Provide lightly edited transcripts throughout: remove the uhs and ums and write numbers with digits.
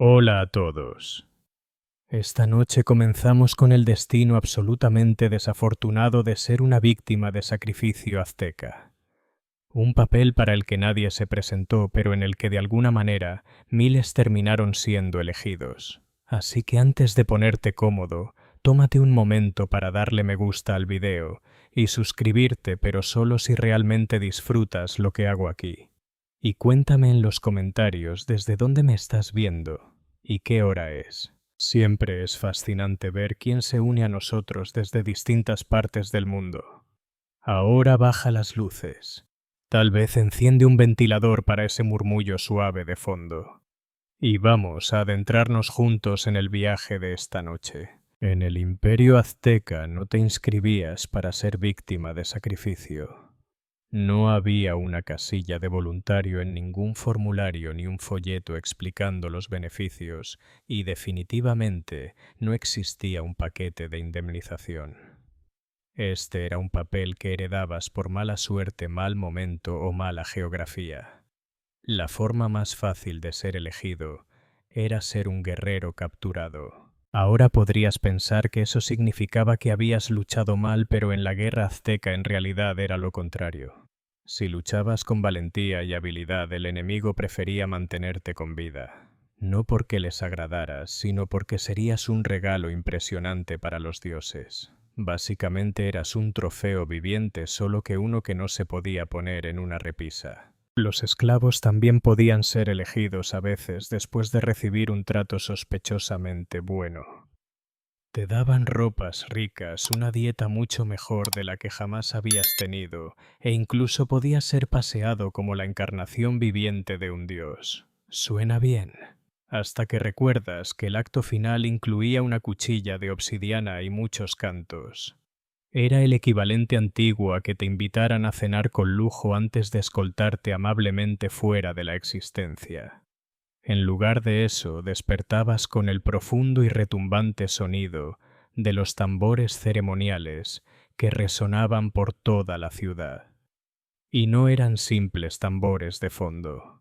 Hola a todos. Esta noche comenzamos con el destino absolutamente desafortunado de ser una víctima de sacrificio azteca. Un papel para el que nadie se presentó, pero en el que de alguna manera miles terminaron siendo elegidos. Así que antes de ponerte cómodo, tómate un momento para darle me gusta al video y suscribirte, pero solo si realmente disfrutas lo que hago aquí. Y cuéntame en los comentarios desde dónde me estás viendo y qué hora es. Siempre es fascinante ver quién se une a nosotros desde distintas partes del mundo. Ahora baja las luces. Tal vez enciende un ventilador para ese murmullo suave de fondo. Y vamos a adentrarnos juntos en el viaje de esta noche. En el Imperio Azteca no te inscribías para ser víctima de sacrificio. No había una casilla de voluntario en ningún formulario ni un folleto explicando los beneficios y definitivamente no existía un paquete de indemnización. Este era un papel que heredabas por mala suerte, mal momento o mala geografía. La forma más fácil de ser elegido era ser un guerrero capturado. Ahora podrías pensar que eso significaba que habías luchado mal, pero en la guerra azteca en realidad era lo contrario. Si luchabas con valentía y habilidad, el enemigo prefería mantenerte con vida. No porque les agradaras, sino porque serías un regalo impresionante para los dioses. Básicamente eras un trofeo viviente, solo que uno que no se podía poner en una repisa. Los esclavos también podían ser elegidos a veces después de recibir un trato sospechosamente bueno. Te daban ropas ricas, una dieta mucho mejor de la que jamás habías tenido, e incluso podías ser paseado como la encarnación viviente de un dios. Suena bien, hasta que recuerdas que el acto final incluía una cuchilla de obsidiana y muchos cantos. Era el equivalente antiguo a que te invitaran a cenar con lujo antes de escoltarte amablemente fuera de la existencia. En lugar de eso, despertabas con el profundo y retumbante sonido de los tambores ceremoniales que resonaban por toda la ciudad. Y no eran simples tambores de fondo.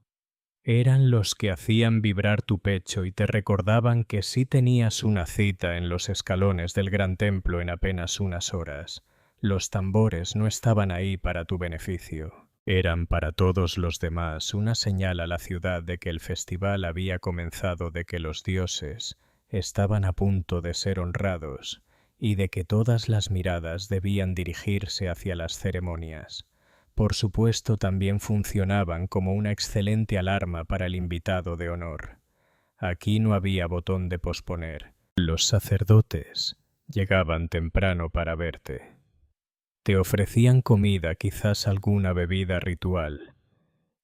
Eran los que hacían vibrar tu pecho y te recordaban que sí tenías una cita en los escalones del gran templo en apenas unas horas. Los tambores no estaban ahí para tu beneficio. Eran para todos los demás una señal a la ciudad de que el festival había comenzado, de que los dioses estaban a punto de ser honrados y de que todas las miradas debían dirigirse hacia las ceremonias. Por supuesto, también funcionaban como una excelente alarma para el invitado de honor. Aquí no había botón de posponer. Los sacerdotes llegaban temprano para verte. Te ofrecían comida, quizás alguna bebida ritual,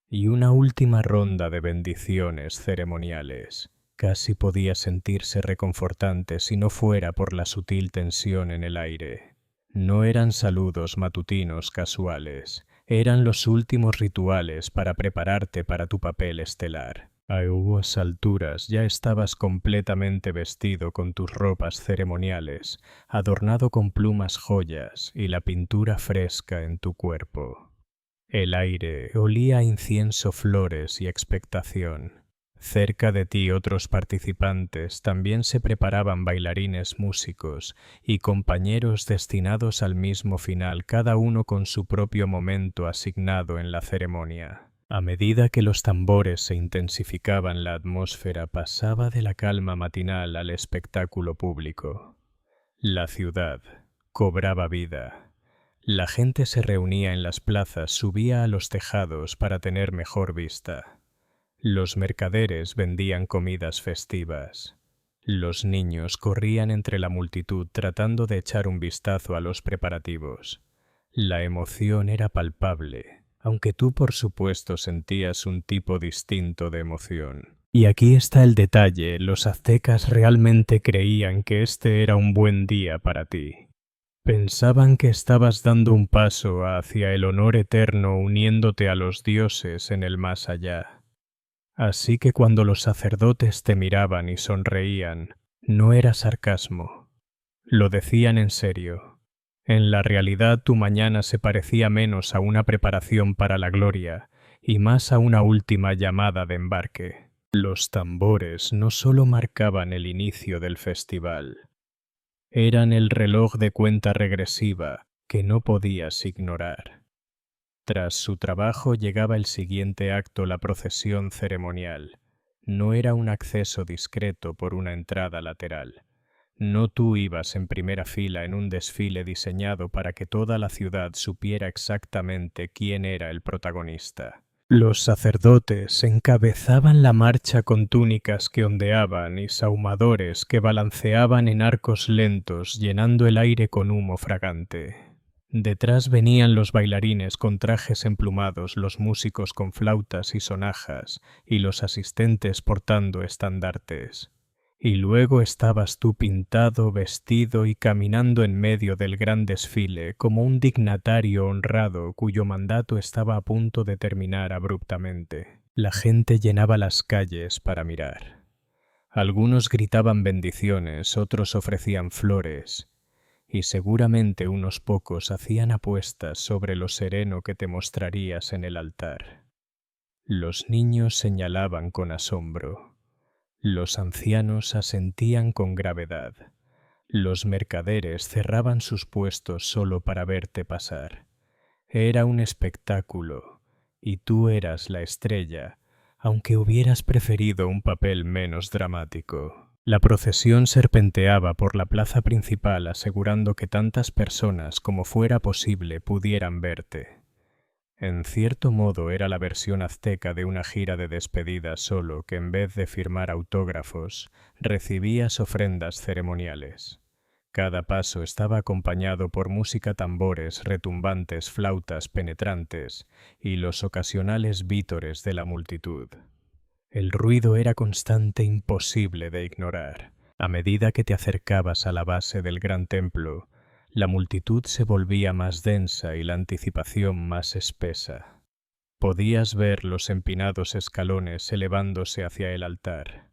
y una última ronda de bendiciones ceremoniales. Casi podía sentirse reconfortante si no fuera por la sutil tensión en el aire. No eran saludos matutinos casuales, eran los últimos rituales para prepararte para tu papel estelar. A esas alturas ya estabas completamente vestido con tus ropas ceremoniales, adornado con plumas, joyas y la pintura fresca en tu cuerpo. El aire olía a incienso, flores y expectación. Cerca de ti otros participantes, también se preparaban bailarines, músicos y compañeros destinados al mismo final, cada uno con su propio momento asignado en la ceremonia. A medida que los tambores se intensificaban, la atmósfera pasaba de la calma matinal al espectáculo público. La ciudad cobraba vida. La gente se reunía en las plazas, subía a los tejados para tener mejor vista. Los mercaderes vendían comidas festivas. Los niños corrían entre la multitud tratando de echar un vistazo a los preparativos. La emoción era palpable, aunque tú por supuesto sentías un tipo distinto de emoción. Y aquí está el detalle: los aztecas realmente creían que este era un buen día para ti. Pensaban que estabas dando un paso hacia el honor eterno, uniéndote a los dioses en el más allá. Así que cuando los sacerdotes te miraban y sonreían, no era sarcasmo. Lo decían en serio. En la realidad, tu mañana se parecía menos a una preparación para la gloria y más a una última llamada de embarque. Los tambores no solo marcaban el inicio del festival, eran el reloj de cuenta regresiva que no podías ignorar. Tras su trabajo llegaba el siguiente acto, la procesión ceremonial. No era un acceso discreto por una entrada lateral. No tú ibas en primera fila en un desfile diseñado para que toda la ciudad supiera exactamente quién era el protagonista. Los sacerdotes encabezaban la marcha con túnicas que ondeaban y sahumadores que balanceaban en arcos lentos, llenando el aire con humo fragante. Detrás venían los bailarines con trajes emplumados, los músicos con flautas y sonajas, y los asistentes portando estandartes. Y luego estabas tú pintado, vestido y caminando en medio del gran desfile como un dignatario honrado cuyo mandato estaba a punto de terminar abruptamente. La gente llenaba las calles para mirar. Algunos gritaban bendiciones, otros ofrecían flores, y seguramente unos pocos hacían apuestas sobre lo sereno que te mostrarías en el altar. Los niños señalaban con asombro. Los ancianos asentían con gravedad. Los mercaderes cerraban sus puestos solo para verte pasar. Era un espectáculo, y tú eras la estrella, aunque hubieras preferido un papel menos dramático. La procesión serpenteaba por la plaza principal asegurando que tantas personas como fuera posible pudieran verte. En cierto modo era la versión azteca de una gira de despedida, solo que en vez de firmar autógrafos, recibías ofrendas ceremoniales. Cada paso estaba acompañado por música, tambores, retumbantes, flautas penetrantes y los ocasionales vítores de la multitud. El ruido era constante, imposible de ignorar. A medida que te acercabas a la base del gran templo, la multitud se volvía más densa y la anticipación más espesa. Podías ver los empinados escalones elevándose hacia el altar.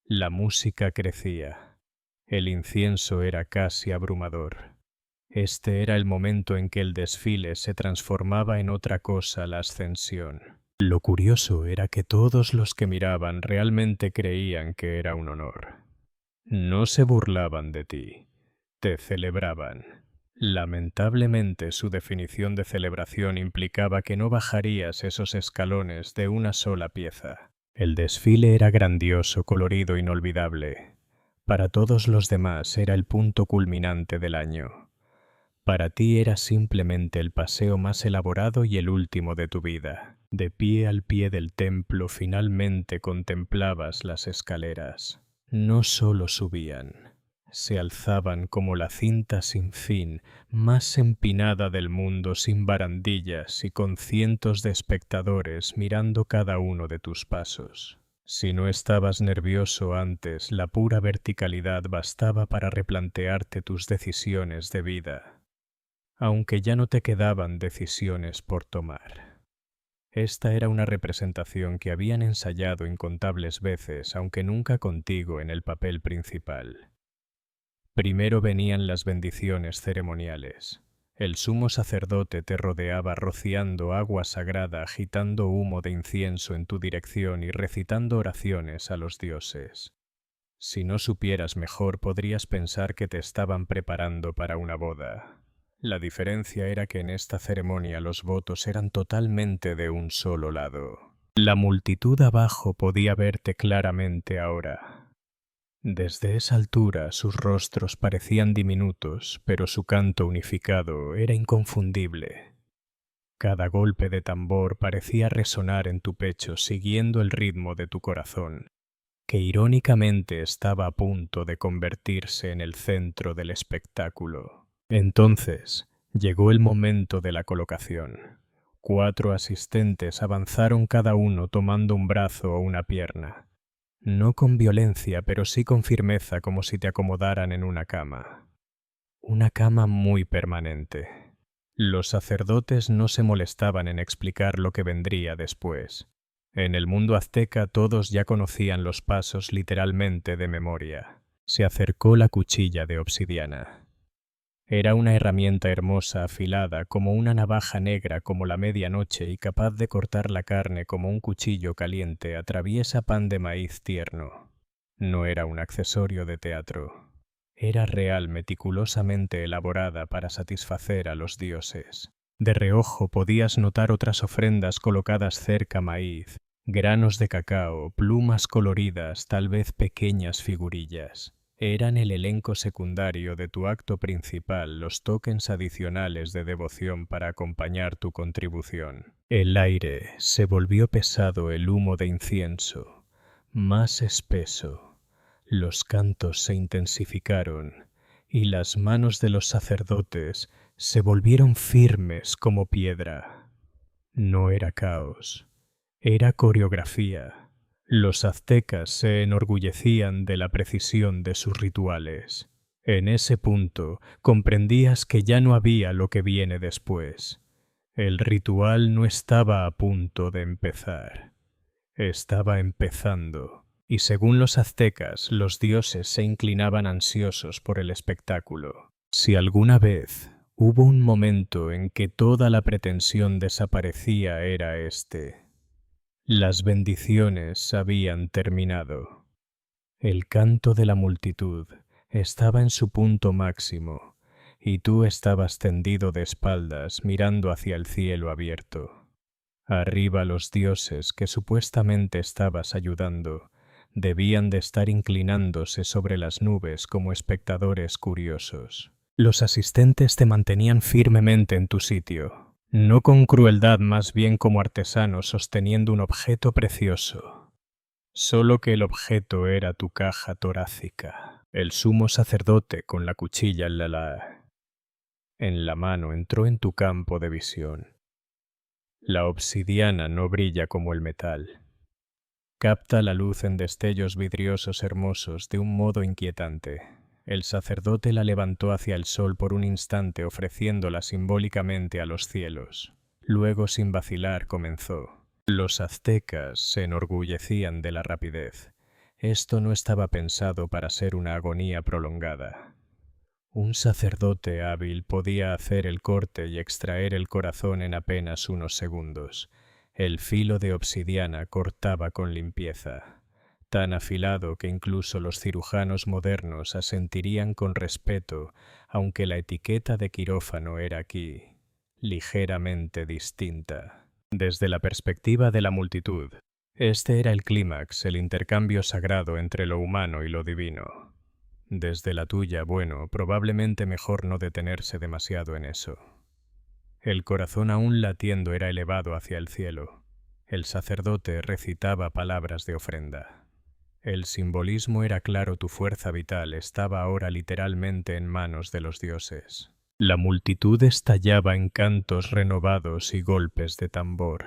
La música crecía. El incienso era casi abrumador. Este era el momento en que el desfile se transformaba en otra cosa, la ascensión. Lo curioso era que todos los que miraban realmente creían que era un honor. No se burlaban de ti. Te celebraban. Lamentablemente, su definición de celebración implicaba que no bajarías esos escalones de una sola pieza. El desfile era grandioso, colorido, inolvidable. Para todos los demás era el punto culminante del año. Para ti era simplemente el paseo más elaborado y el último de tu vida. De pie al pie del templo, finalmente contemplabas las escaleras. No solo subían. Se alzaban como la cinta sin fin, más empinada del mundo, sin barandillas y con cientos de espectadores mirando cada uno de tus pasos. Si no estabas nervioso antes, la pura verticalidad bastaba para replantearte tus decisiones de vida, aunque ya no te quedaban decisiones por tomar. Esta era una representación que habían ensayado incontables veces, aunque nunca contigo en el papel principal. Primero venían las bendiciones ceremoniales. El sumo sacerdote te rodeaba rociando agua sagrada, agitando humo de incienso en tu dirección y recitando oraciones a los dioses. Si no supieras mejor, podrías pensar que te estaban preparando para una boda. La diferencia era que en esta ceremonia los votos eran totalmente de un solo lado. La multitud abajo podía verte claramente ahora. Desde esa altura sus rostros parecían diminutos, pero su canto unificado era inconfundible. Cada golpe de tambor parecía resonar en tu pecho, siguiendo el ritmo de tu corazón, que irónicamente estaba a punto de convertirse en el centro del espectáculo. Entonces llegó el momento de la colocación. 4 asistentes avanzaron cada uno tomando un brazo o una pierna. No con violencia, pero sí con firmeza, como si te acomodaran en una cama. Una cama muy permanente. Los sacerdotes no se molestaban en explicar lo que vendría después. En el mundo azteca todos ya conocían los pasos literalmente de memoria. Se acercó la cuchilla de obsidiana. Era una herramienta hermosa, afilada, como una navaja negra como la medianoche y capaz de cortar la carne como un cuchillo caliente atraviesa pan de maíz tierno. No era un accesorio de teatro. Era real, meticulosamente elaborada para satisfacer a los dioses. De reojo podías notar otras ofrendas colocadas cerca: maíz, granos de cacao, plumas coloridas, tal vez pequeñas figurillas. Eran el elenco secundario de tu acto principal, los tokens adicionales de devoción para acompañar tu contribución. El aire se volvió pesado, el humo de incienso, más espeso. Los cantos se intensificaron y las manos de los sacerdotes se volvieron firmes como piedra. No era caos, era coreografía. Los aztecas se enorgullecían de la precisión de sus rituales. En ese punto comprendías que ya no había lo que viene después. El ritual no estaba a punto de empezar. Estaba empezando. Y según los aztecas, los dioses se inclinaban ansiosos por el espectáculo. Si alguna vez hubo un momento en que toda la pretensión desaparecía, era este. Las bendiciones habían terminado. El canto de la multitud estaba en su punto máximo, y tú estabas tendido de espaldas mirando hacia el cielo abierto. Arriba los dioses que supuestamente estabas ayudando debían de estar inclinándose sobre las nubes como espectadores curiosos. Los asistentes te mantenían firmemente en tu sitio, no con crueldad, más bien como artesanos sosteniendo un objeto precioso. Solo que el objeto era tu caja torácica. El sumo sacerdote con la cuchilla en la mano entró en tu campo de visión. La obsidiana no brilla como el metal. Capta la luz en destellos vidriosos hermosos de un modo inquietante. El sacerdote la levantó hacia el sol por un instante, ofreciéndola simbólicamente a los cielos. Luego, sin vacilar, comenzó. Los aztecas se enorgullecían de la rapidez. Esto no estaba pensado para ser una agonía prolongada. Un sacerdote hábil podía hacer el corte y extraer el corazón en apenas unos segundos. El filo de obsidiana cortaba con limpieza, tan afilado que incluso los cirujanos modernos asentirían con respeto, aunque la etiqueta de quirófano era aquí ligeramente distinta. Desde la perspectiva de la multitud, este era el clímax, el intercambio sagrado entre lo humano y lo divino. Desde la tuya, bueno, probablemente mejor no detenerse demasiado en eso. El corazón aún latiendo era elevado hacia el cielo. El sacerdote recitaba palabras de ofrenda. El simbolismo era claro, tu fuerza vital estaba ahora literalmente en manos de los dioses. La multitud estallaba en cantos renovados y golpes de tambor.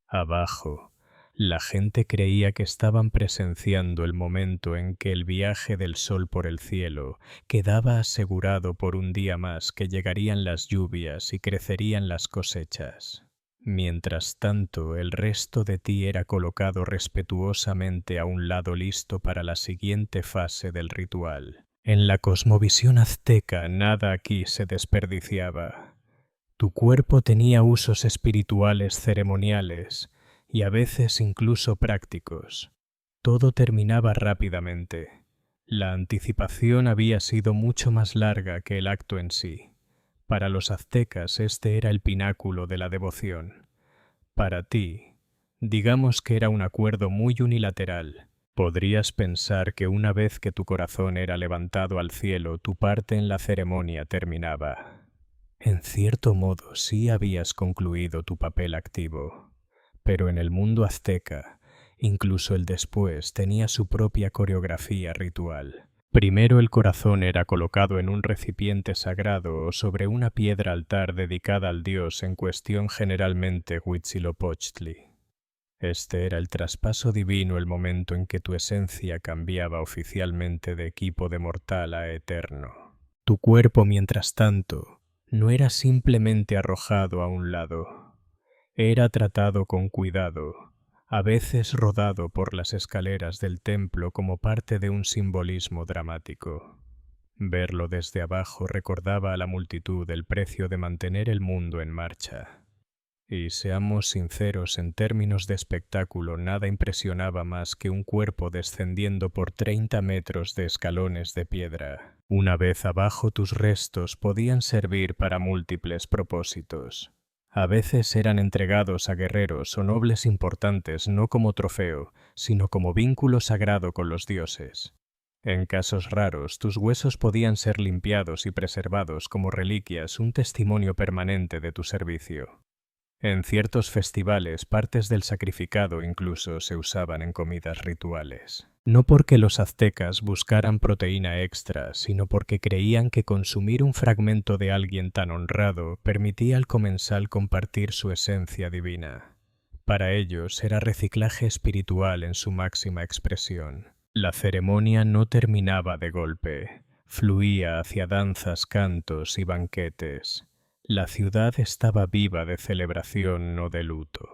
Abajo, la gente creía que estaban presenciando el momento en que el viaje del sol por el cielo quedaba asegurado por un día más, que llegarían las lluvias y crecerían las cosechas. Mientras tanto, el resto de ti era colocado respetuosamente a un lado, listo para la siguiente fase del ritual. En la cosmovisión azteca, nada aquí se desperdiciaba. Tu cuerpo tenía usos espirituales, ceremoniales y a veces incluso prácticos. Todo terminaba rápidamente. La anticipación había sido mucho más larga que el acto en sí. Para los aztecas este era el pináculo de la devoción. Para ti, digamos que era un acuerdo muy unilateral. Podrías pensar que una vez que tu corazón era levantado al cielo, tu parte en la ceremonia terminaba. En cierto modo, sí habías concluido tu papel activo, pero en el mundo azteca, incluso el después tenía su propia coreografía ritual. Primero el corazón era colocado en un recipiente sagrado o sobre una piedra altar dedicada al dios en cuestión, generalmente Huitzilopochtli. Este era el traspaso divino, el momento en que tu esencia cambiaba oficialmente de equipo de mortal a eterno. Tu cuerpo, mientras tanto, no era simplemente arrojado a un lado. Era tratado con cuidado, a veces rodado por las escaleras del templo como parte de un simbolismo dramático. Verlo desde abajo recordaba a la multitud el precio de mantener el mundo en marcha. Y seamos sinceros, en términos de espectáculo, nada impresionaba más que un cuerpo descendiendo por 30 metros de escalones de piedra. Una vez abajo, tus restos podían servir para múltiples propósitos. A veces eran entregados a guerreros o nobles importantes no como trofeo, sino como vínculo sagrado con los dioses. En casos raros, tus huesos podían ser limpiados y preservados como reliquias, un testimonio permanente de tu servicio. En ciertos festivales, partes del sacrificado incluso se usaban en comidas rituales. No porque los aztecas buscaran proteína extra, sino porque creían que consumir un fragmento de alguien tan honrado permitía al comensal compartir su esencia divina. Para ellos era reciclaje espiritual en su máxima expresión. La ceremonia no terminaba de golpe, fluía hacia danzas, cantos y banquetes. La ciudad estaba viva de celebración, no de luto.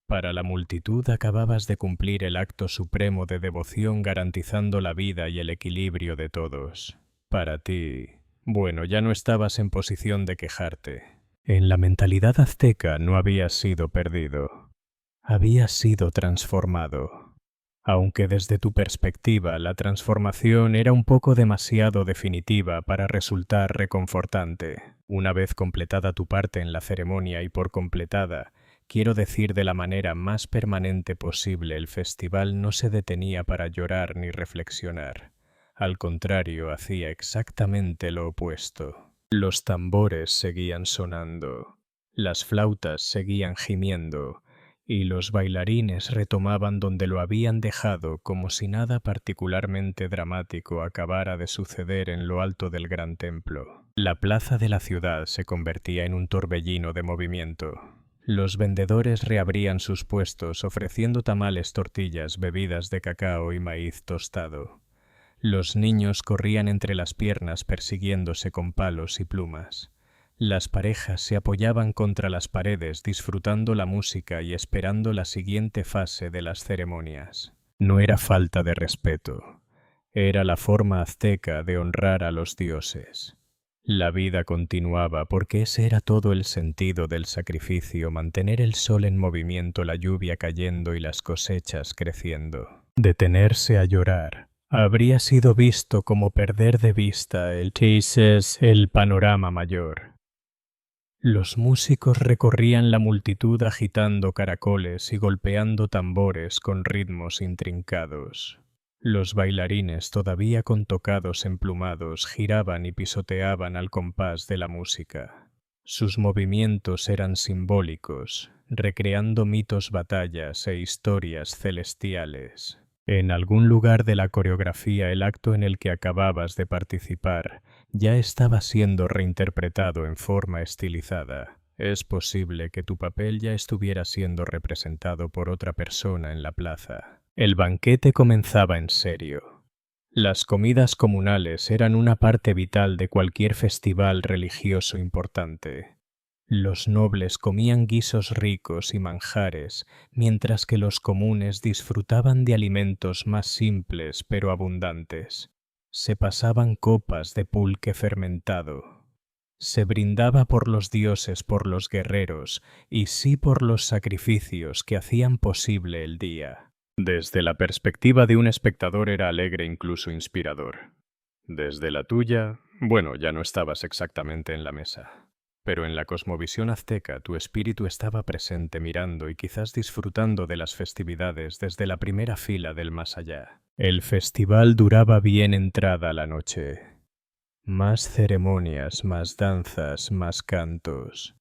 Para la multitud acababas de cumplir el acto supremo de devoción garantizando la vida y el equilibrio de todos. Para ti, bueno, ya no estabas en posición de quejarte. En la mentalidad azteca no habías sido perdido. Habías sido transformado. Aunque desde tu perspectiva la transformación era un poco demasiado definitiva para resultar reconfortante. Una vez completada tu parte en la ceremonia, y por completada, quiero decir de la manera más permanente posible, el festival no se detenía para llorar ni reflexionar. Al contrario, hacía exactamente lo opuesto. Los tambores seguían sonando, las flautas seguían gimiendo, y los bailarines retomaban donde lo habían dejado como si nada particularmente dramático acabara de suceder en lo alto del gran templo. La plaza de la ciudad se convertía en un torbellino de movimiento. Los vendedores reabrían sus puestos ofreciendo tamales, tortillas, bebidas de cacao y maíz tostado. Los niños corrían entre las piernas persiguiéndose con palos y plumas. Las parejas se apoyaban contra las paredes disfrutando la música y esperando la siguiente fase de las ceremonias. No era falta de respeto, era la forma azteca de honrar a los dioses. La vida continuaba porque ese era todo el sentido del sacrificio, mantener el sol en movimiento, la lluvia cayendo y las cosechas creciendo. Detenerse a llorar habría sido visto como perder de vista el panorama mayor. Los músicos recorrían la multitud agitando caracoles y golpeando tambores con ritmos intrincados. Los bailarines, todavía con tocados emplumados, giraban y pisoteaban al compás de la música. Sus movimientos eran simbólicos, recreando mitos, batallas e historias celestiales. En algún lugar de la coreografía, el acto en el que acababas de participar ya estaba siendo reinterpretado en forma estilizada. Es posible que tu papel ya estuviera siendo representado por otra persona en la plaza. El banquete comenzaba en serio. Las comidas comunales eran una parte vital de cualquier festival religioso importante. Los nobles comían guisos ricos y manjares, mientras que los comunes disfrutaban de alimentos más simples pero abundantes. Se pasaban copas de pulque fermentado. Se brindaba por los dioses, por los guerreros, y sí por los sacrificios que hacían posible el día. Desde la perspectiva de un espectador era alegre, incluso inspirador. Desde la tuya, bueno, ya no estabas exactamente en la mesa. Pero en la cosmovisión azteca tu espíritu estaba presente, mirando y quizás disfrutando de las festividades desde la primera fila del más allá. El festival duraba bien entrada la noche. Más ceremonias, más danzas, más cantos.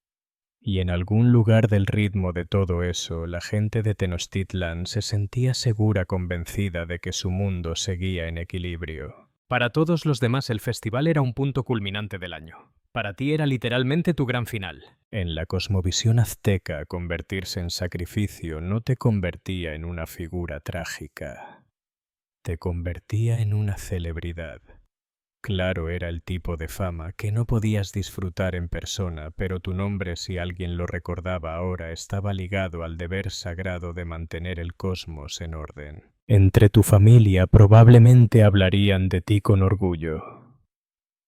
Y en algún lugar del ritmo de todo eso, la gente de Tenochtitlan se sentía segura, convencida de que su mundo seguía en equilibrio. Para todos los demás el festival era un punto culminante del año. Para ti era literalmente tu gran final. En la cosmovisión azteca, convertirse en sacrificio no te convertía en una figura trágica. Te convertía en una celebridad. Claro, era el tipo de fama que no podías disfrutar en persona, pero tu nombre, si alguien lo recordaba ahora, estaba ligado al deber sagrado de mantener el cosmos en orden. Entre tu familia probablemente hablarían de ti con orgullo.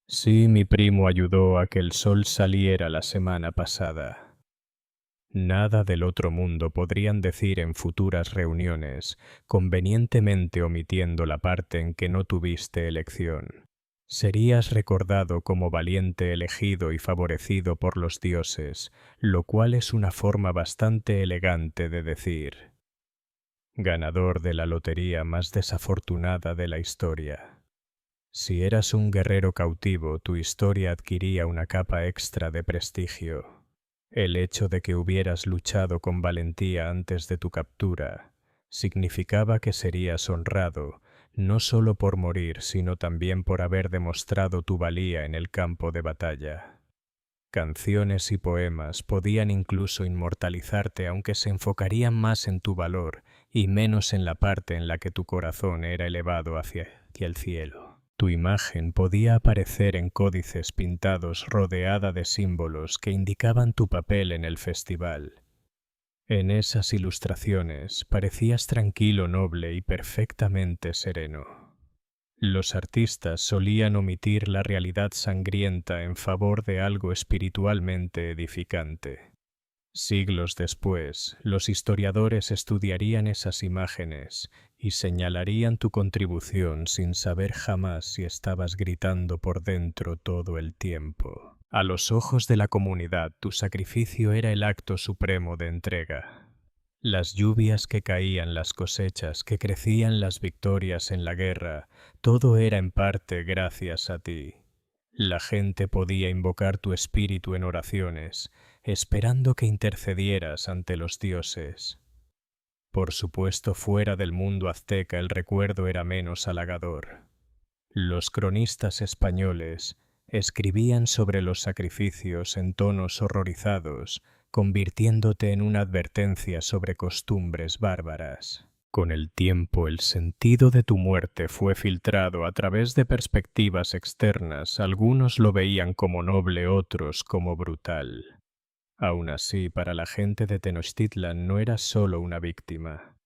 Sí, mi primo ayudó a que el sol saliera la semana pasada. Nada del otro mundo podrían decir en futuras reuniones, convenientemente omitiendo la parte en que no tuviste elección. Serías recordado como valiente elegido y favorecido por los dioses, lo cual es una forma bastante elegante de decir ganador de la lotería más desafortunada de la historia. Si eras un guerrero cautivo, tu historia adquiría una capa extra de prestigio. El hecho de que hubieras luchado con valentía antes de tu captura significaba que serías honrado, no solo por morir, sino también por haber demostrado tu valía en el campo de batalla. Canciones y poemas podían incluso inmortalizarte, aunque se enfocarían más en tu valor y menos en la parte en la que tu corazón era elevado hacia el cielo. Tu imagen podía aparecer en códices pintados rodeada de símbolos que indicaban tu papel en el festival. En esas ilustraciones parecías tranquilo, noble y perfectamente sereno. Los artistas solían omitir la realidad sangrienta en favor de algo espiritualmente edificante. Siglos después, los historiadores estudiarían esas imágenes y señalarían tu contribución sin saber jamás si estabas gritando por dentro todo el tiempo. A los ojos de la comunidad, tu sacrificio era el acto supremo de entrega. Las lluvias que caían, las cosechas que crecían, las victorias en la guerra, todo era en parte gracias a ti. La gente podía invocar tu espíritu en oraciones, esperando que intercedieras ante los dioses. Por supuesto, fuera del mundo azteca el recuerdo era menos halagador. Los cronistas españoles escribían sobre los sacrificios en tonos horrorizados, convirtiéndote en una advertencia sobre costumbres bárbaras. Con el tiempo, el sentido de tu muerte fue filtrado a través de perspectivas externas. Algunos lo veían como noble, otros como brutal. Aún así, para la gente de Tenochtitlan no eras solo una víctima.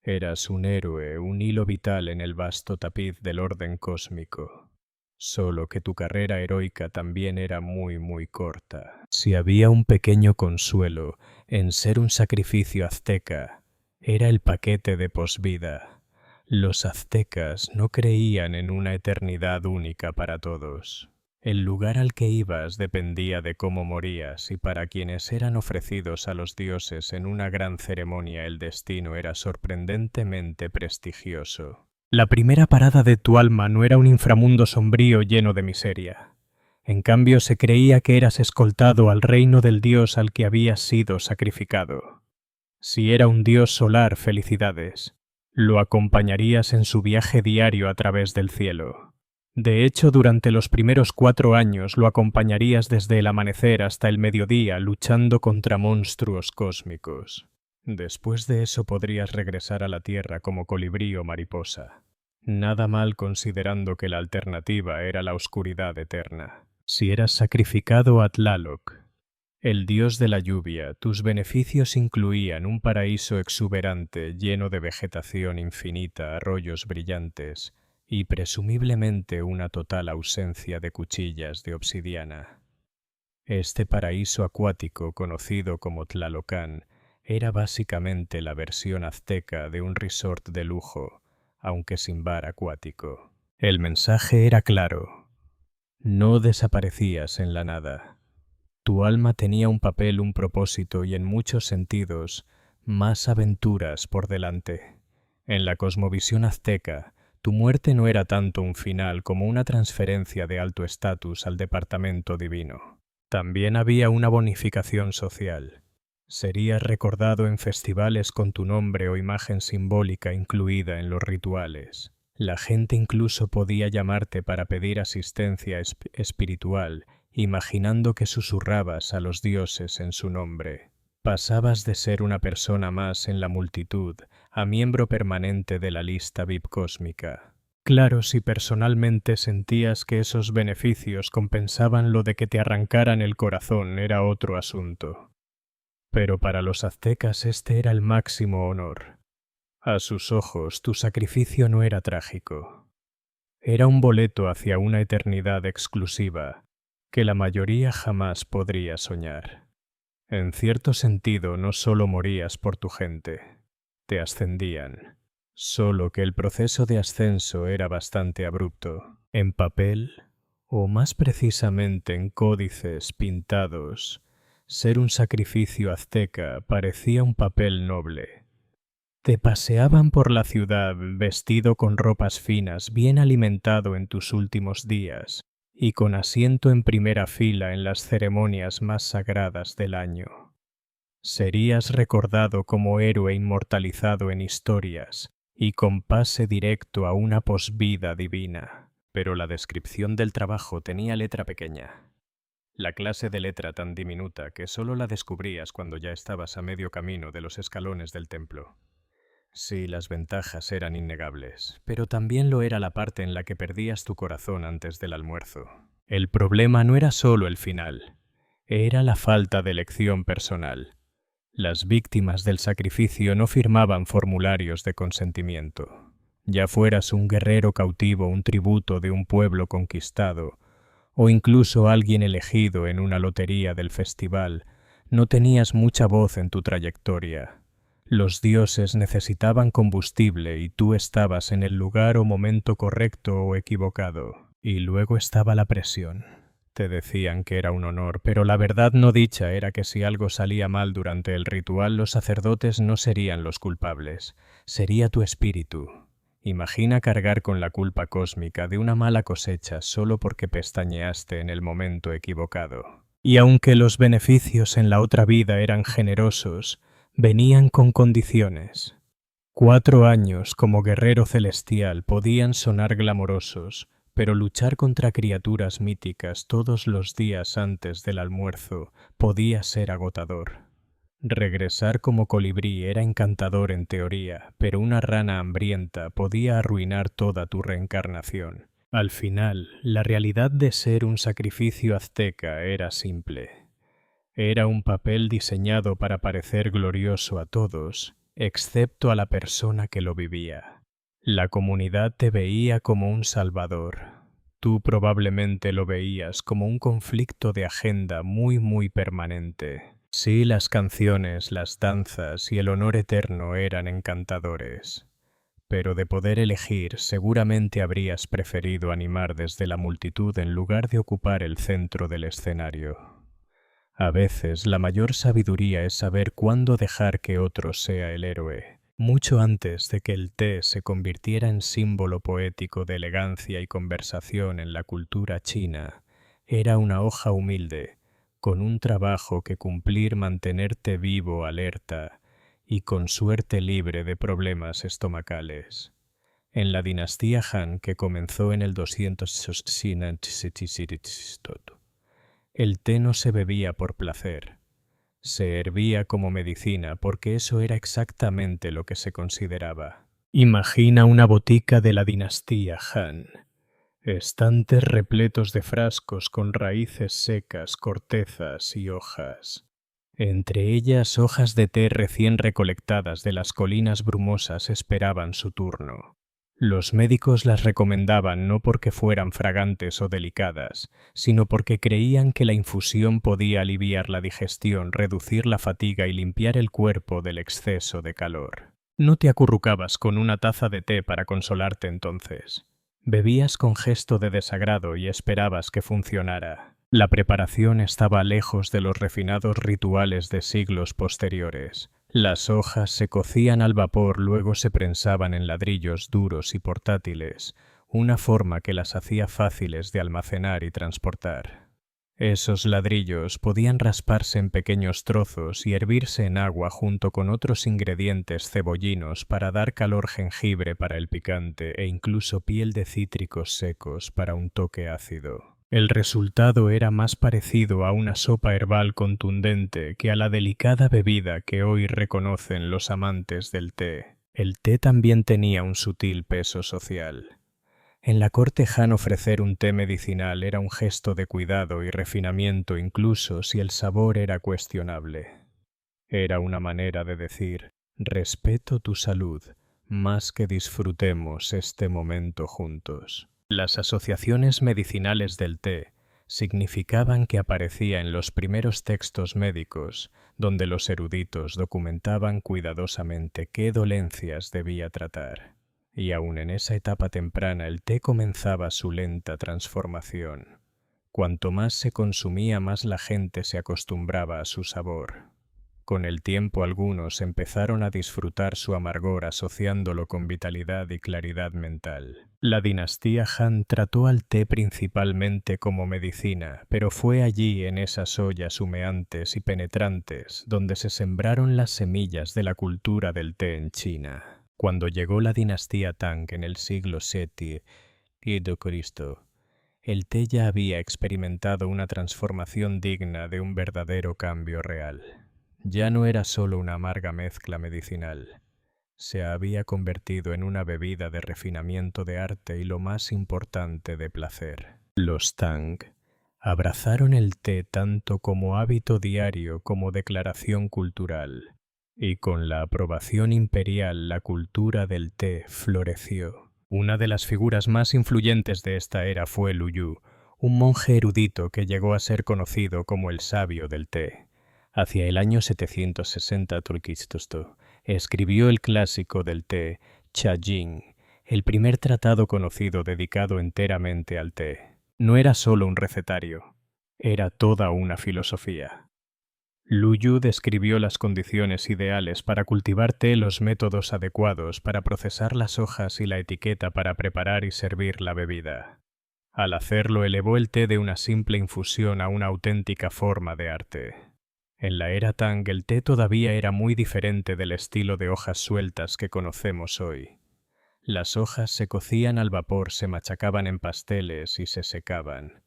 Eras un héroe, un hilo vital en el vasto tapiz del orden cósmico. Solo que tu carrera heroica también era muy corta. Si había un pequeño consuelo en ser un sacrificio azteca, era el paquete de posvida. Los aztecas no creían en una eternidad única para todos. El lugar al que ibas dependía de cómo morías, y para quienes eran ofrecidos a los dioses en una gran ceremonia el destino era sorprendentemente prestigioso. La primera parada de tu alma no era un inframundo sombrío lleno de miseria. En cambio, se creía que eras escoltado al reino del dios al que habías sido sacrificado. Si era un dios solar, felicidades. Lo acompañarías en su viaje diario a través del cielo. De hecho, durante los primeros 4 años lo acompañarías desde el amanecer hasta el mediodía luchando contra monstruos cósmicos. Después de eso podrías regresar a la Tierra como colibrí o mariposa. Nada mal considerando que la alternativa era la oscuridad eterna. Si eras sacrificado a Tlaloc, el dios de la lluvia, tus beneficios incluían un paraíso exuberante lleno de vegetación infinita, arroyos brillantes y presumiblemente una total ausencia de cuchillas de obsidiana. Este paraíso acuático, conocido como Tlalocán, era básicamente la versión azteca de un resort de lujo, aunque sin bar acuático. El mensaje era claro: no desaparecías en la nada. Tu alma tenía un papel, un propósito y en muchos sentidos más aventuras por delante. En la cosmovisión azteca, tu muerte no era tanto un final como una transferencia de alto estatus al departamento divino. También había una bonificación social. Serías recordado en festivales con tu nombre o imagen simbólica incluida en los rituales. La gente incluso podía llamarte para pedir asistencia espiritual, imaginando que susurrabas a los dioses en su nombre. Pasabas de ser una persona más en la multitud a miembro permanente de la lista VIP cósmica. Claro, si personalmente sentías que esos beneficios compensaban lo de que te arrancaran el corazón, era otro asunto. Pero para los aztecas este era el máximo honor. A sus ojos, tu sacrificio no era trágico. Era un boleto hacia una eternidad exclusiva que la mayoría jamás podría soñar. En cierto sentido, no solo morías por tu gente, te ascendían. Solo que el proceso de ascenso era bastante abrupto. En papel, o más precisamente en códices pintados, ser un sacrificio azteca parecía un papel noble. Te paseaban por la ciudad vestido con ropas finas, bien alimentado en tus últimos días, y con asiento en primera fila en las ceremonias más sagradas del año. Serías recordado como héroe inmortalizado en historias y con pase directo a una posvida divina. Pero la descripción del trabajo tenía letra pequeña. La clase de letra tan diminuta que solo la descubrías cuando ya estabas a medio camino de los escalones del templo. Sí, las ventajas eran innegables, pero también lo era la parte en la que perdías tu corazón antes del almuerzo. El problema no era solo el final, era la falta de elección personal. Las víctimas del sacrificio no firmaban formularios de consentimiento. Ya fueras un guerrero cautivo, un tributo de un pueblo conquistado, o incluso alguien elegido en una lotería del festival, no tenías mucha voz en tu trayectoria. Los dioses necesitaban combustible y tú estabas en el lugar o momento correcto o equivocado. Y luego estaba la presión. Te decían que era un honor, pero la verdad no dicha era que si algo salía mal durante el ritual, los sacerdotes no serían los culpables, sería tu espíritu. Imagina cargar con la culpa cósmica de una mala cosecha solo porque pestañeaste en el momento equivocado. Y aunque los beneficios en la otra vida eran generosos, venían con condiciones. 4 años como guerrero celestial podían sonar glamorosos, pero luchar contra criaturas míticas todos los días antes del almuerzo podía ser agotador. Regresar como colibrí era encantador en teoría, pero una rana hambrienta podía arruinar toda tu reencarnación. Al final, la realidad de ser un sacrificio azteca era simple. Era un papel diseñado para parecer glorioso a todos, excepto a la persona que lo vivía. La comunidad te veía como un salvador. Tú probablemente lo veías como un conflicto de agenda muy permanente. Sí, las canciones, las danzas y el honor eterno eran encantadores. Pero de poder elegir, seguramente habrías preferido animar desde la multitud en lugar de ocupar el centro del escenario. A veces la mayor sabiduría es saber cuándo dejar que otro sea el héroe. Mucho antes de que el té se convirtiera en símbolo poético de elegancia y conversación en la cultura china, era una hoja humilde, con un trabajo que cumplir, mantenerte vivo, alerta y con suerte libre de problemas estomacales. En la dinastía Han, que comenzó en el 200, el té no se bebía por placer. Se hervía como medicina porque eso era exactamente lo que se consideraba. Imagina una botica de la dinastía Han. Estantes repletos de frascos con raíces secas, cortezas y hojas. Entre ellas hojas de té recién recolectadas de las colinas brumosas esperaban su turno. Los médicos las recomendaban no porque fueran fragantes o delicadas, sino porque creían que la infusión podía aliviar la digestión, reducir la fatiga y limpiar el cuerpo del exceso de calor. No te acurrucabas con una taza de té para consolarte entonces. Bebías con gesto de desagrado y esperabas que funcionara. La preparación estaba lejos de los refinados rituales de siglos posteriores. Las hojas se cocían al vapor, luego se prensaban en ladrillos duros y portátiles, una forma que las hacía fáciles de almacenar y transportar. Esos ladrillos podían rasparse en pequeños trozos y hervirse en agua junto con otros ingredientes cebollinos para dar calor, jengibre para el picante e incluso piel de cítricos secos para un toque ácido. El resultado era más parecido a una sopa herbal contundente que a la delicada bebida que hoy reconocen los amantes del té. El té también tenía un sutil peso social. En la corte Han ofrecer un té medicinal era un gesto de cuidado y refinamiento incluso si el sabor era cuestionable. Era una manera de decir, respeto tu salud, más que disfrutemos este momento juntos. Las asociaciones medicinales del té significaban que aparecía en los primeros textos médicos, donde los eruditos documentaban cuidadosamente qué dolencias debía tratar. Y aún en esa etapa temprana el té comenzaba su lenta transformación. Cuanto más se consumía, más la gente se acostumbraba a su sabor. Con el tiempo algunos empezaron a disfrutar su amargor asociándolo con vitalidad y claridad mental. La dinastía Han trató al té principalmente como medicina, pero fue allí, en esas ollas humeantes y penetrantes, donde se sembraron las semillas de la cultura del té en China. Cuando llegó la dinastía Tang en el siglo VII a.C., el té ya había experimentado una transformación digna de un verdadero cambio real. Ya no era solo una amarga mezcla medicinal. Se había convertido en una bebida de refinamiento de arte y, lo más importante, de placer. Los Tang abrazaron el té tanto como hábito diario como declaración cultural, y con la aprobación imperial la cultura del té floreció. Una de las figuras más influyentes de esta era fue Lu Yu, un monje erudito que llegó a ser conocido como el sabio del té. Hacia el año 760 a.C., escribió el clásico del té, Cha Jing, el primer tratado conocido dedicado enteramente al té. No era solo un recetario, era toda una filosofía. Lu Yu describió las condiciones ideales para cultivar té, los métodos adecuados para procesar las hojas y la etiqueta para preparar y servir la bebida. Al hacerlo, elevó el té de una simple infusión a una auténtica forma de arte. En la era Tang el té todavía era muy diferente del estilo de hojas sueltas que conocemos hoy. Las hojas se cocían al vapor, se machacaban en pasteles y se secaban.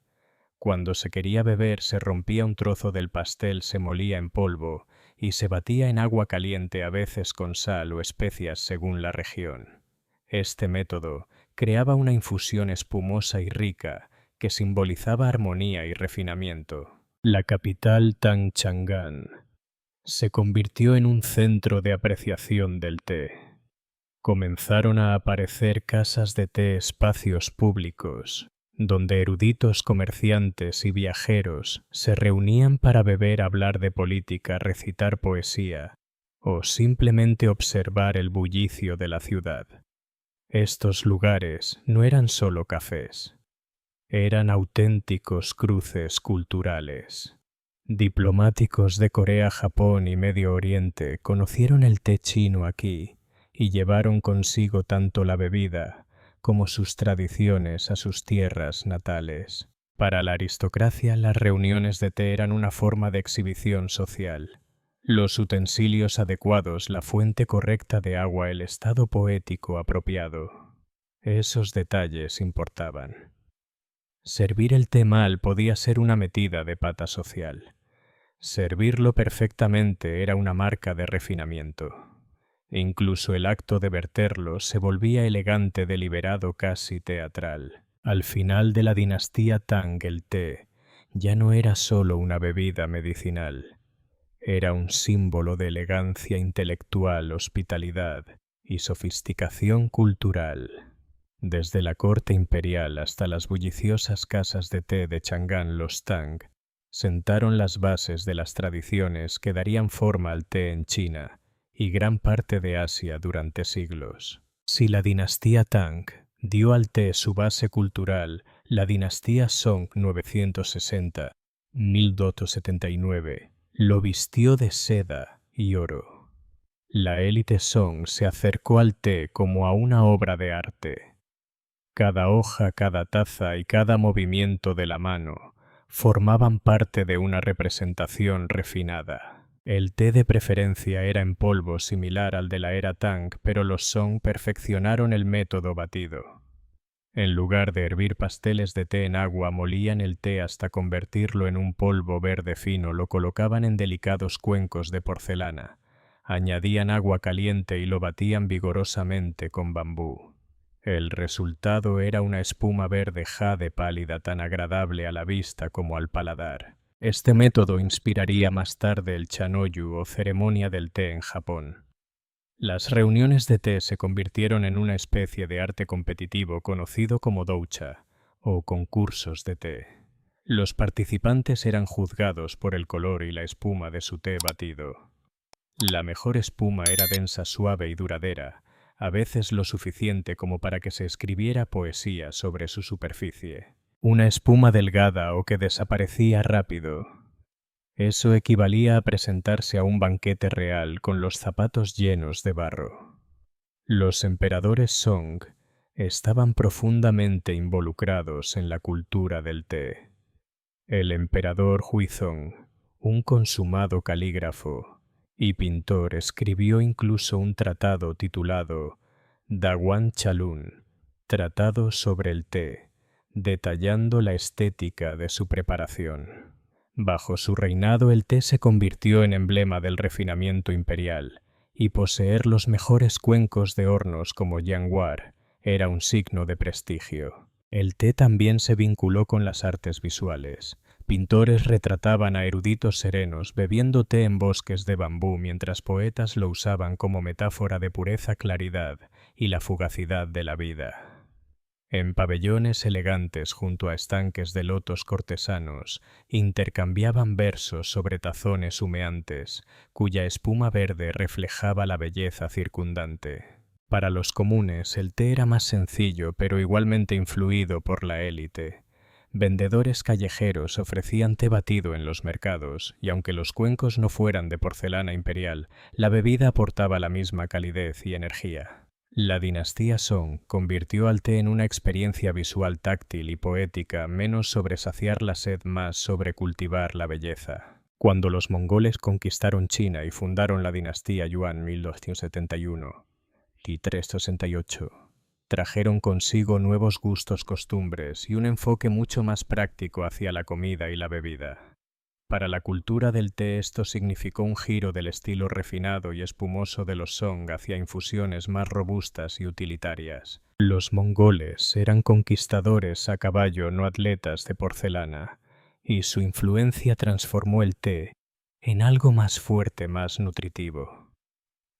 Cuando se quería beber, se rompía un trozo del pastel, se molía en polvo y se batía en agua caliente, a veces con sal o especias según la región. Este método creaba una infusión espumosa y rica que simbolizaba armonía y refinamiento. La capital Tang Chang'an se convirtió en un centro de apreciación del té. Comenzaron a aparecer casas de té, espacios públicos, donde eruditos, comerciantes y viajeros se reunían para beber, hablar de política, recitar poesía o simplemente observar el bullicio de la ciudad. Estos lugares no eran solo cafés, eran auténticos cruces culturales. Diplomáticos de Corea, Japón y Medio Oriente conocieron el té chino aquí y llevaron consigo tanto la bebida como sus tradiciones a sus tierras natales. Para la aristocracia, las reuniones de té eran una forma de exhibición social. Los utensilios adecuados, la fuente correcta de agua, el estado poético apropiado. Esos detalles importaban. Servir el té mal podía ser una metida de pata social. Servirlo perfectamente era una marca de refinamiento. Incluso el acto de verterlo se volvía elegante, deliberado, casi teatral. Al final de la dinastía Tang, el té ya no era solo una bebida medicinal. Era un símbolo de elegancia intelectual, hospitalidad y sofisticación cultural. Desde la corte imperial hasta las bulliciosas casas de té de Chang'an, los Tang sentaron las bases de las tradiciones que darían forma al té en China y gran parte de Asia durante siglos. Si la dinastía Tang dio al té su base cultural, la dinastía Song 960-1279 lo vistió de seda y oro. La élite Song se acercó al té como a una obra de arte. Cada hoja, cada taza y cada movimiento de la mano formaban parte de una representación refinada. El té de preferencia era en polvo, similar al de la era Tang, pero los Song perfeccionaron el método batido. En lugar de hervir pasteles de té en agua, molían el té hasta convertirlo en un polvo verde fino, lo colocaban en delicados cuencos de porcelana, añadían agua caliente y lo batían vigorosamente con bambú. El resultado era una espuma verde jade pálida, tan agradable a la vista como al paladar. Este método inspiraría más tarde el chanoyu o ceremonia del té en Japón. Las reuniones de té se convirtieron en una especie de arte competitivo conocido como doucha, o concursos de té. Los participantes eran juzgados por el color y la espuma de su té batido. La mejor espuma era densa, suave y duradera, a veces lo suficiente como para que se escribiera poesía sobre su superficie. Una espuma delgada o que desaparecía rápido. Eso equivalía a presentarse a un banquete real con los zapatos llenos de barro. Los emperadores Song estaban profundamente involucrados en la cultura del té. El emperador Huizong, un consumado calígrafo y pintor, escribió incluso un tratado titulado Daguan Chalun, Tratado sobre el té, detallando la estética de su preparación. Bajo su reinado el té se convirtió en emblema del refinamiento imperial, y poseer los mejores cuencos de hornos como Yanguar era un signo de prestigio. El té también se vinculó con las artes visuales. Pintores retrataban a eruditos serenos bebiendo té en bosques de bambú, mientras poetas lo usaban como metáfora de pureza, claridad y la fugacidad de la vida. En pabellones elegantes junto a estanques de lotos cortesanos, intercambiaban versos sobre tazones humeantes, cuya espuma verde reflejaba la belleza circundante. Para los comunes, el té era más sencillo, pero igualmente influido por la élite. Vendedores callejeros ofrecían té batido en los mercados, y aunque los cuencos no fueran de porcelana imperial, la bebida aportaba la misma calidez y energía. La dinastía Song convirtió al té en una experiencia visual táctil y poética, menos sobre saciar la sed, más sobre cultivar la belleza. Cuando los mongoles conquistaron China y fundaron la dinastía Yuan 1271 y 368, trajeron consigo nuevos gustos, costumbres y un enfoque mucho más práctico hacia la comida y la bebida. Para la cultura del té esto significó un giro del estilo refinado y espumoso de los Song hacia infusiones más robustas y utilitarias. Los mongoles eran conquistadores a caballo, no atletas de porcelana, y su influencia transformó el té en algo más fuerte, más nutritivo.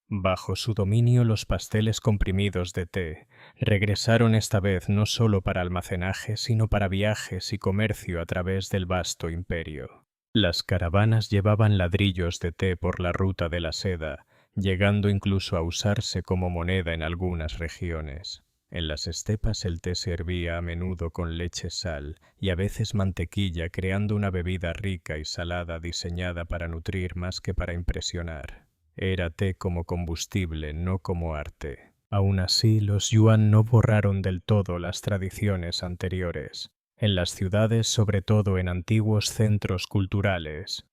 Bajo su dominio, los pasteles comprimidos de té regresaron esta vez no solo para almacenaje, sino para viajes y comercio a través del vasto imperio. Las caravanas llevaban ladrillos de té por la ruta de la seda, llegando incluso a usarse como moneda en algunas regiones. En las estepas el té se hervía a menudo con leche, sal y a veces mantequilla, creando una bebida rica y salada diseñada para nutrir más que para impresionar. Era té como combustible, no como arte. Aún así, los Yuan no borraron del todo las tradiciones anteriores. En las ciudades, sobre todo en antiguos centros culturales,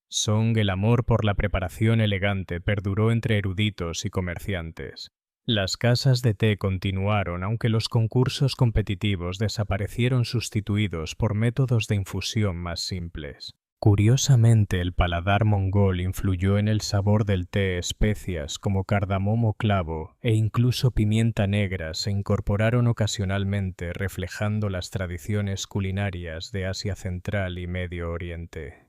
Song, el amor por la preparación elegante perduró entre eruditos y comerciantes. Las casas de té continuaron, aunque los concursos competitivos desaparecieron, sustituidos por métodos de infusión más simples. Curiosamente, el paladar mongol influyó en el sabor del té. Especias como cardamomo, clavo e incluso pimienta negra se incorporaron ocasionalmente, reflejando las tradiciones culinarias de Asia Central y Medio Oriente.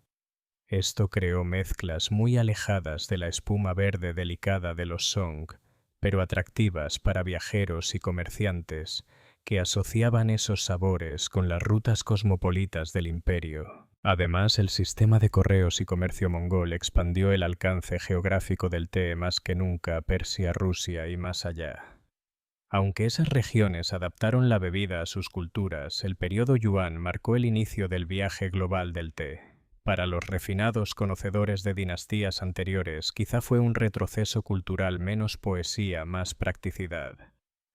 Esto creó mezclas muy alejadas de la espuma verde delicada de los Song, pero atractivas para viajeros y comerciantes que asociaban esos sabores con las rutas cosmopolitas del imperio. Además, el sistema de correos y comercio mongol expandió el alcance geográfico del té más que nunca a Persia, Rusia y más allá. Aunque esas regiones adaptaron la bebida a sus culturas, el periodo Yuan marcó el inicio del viaje global del té. Para los refinados conocedores de dinastías anteriores, quizá fue un retroceso cultural, menos poesía, más practicidad.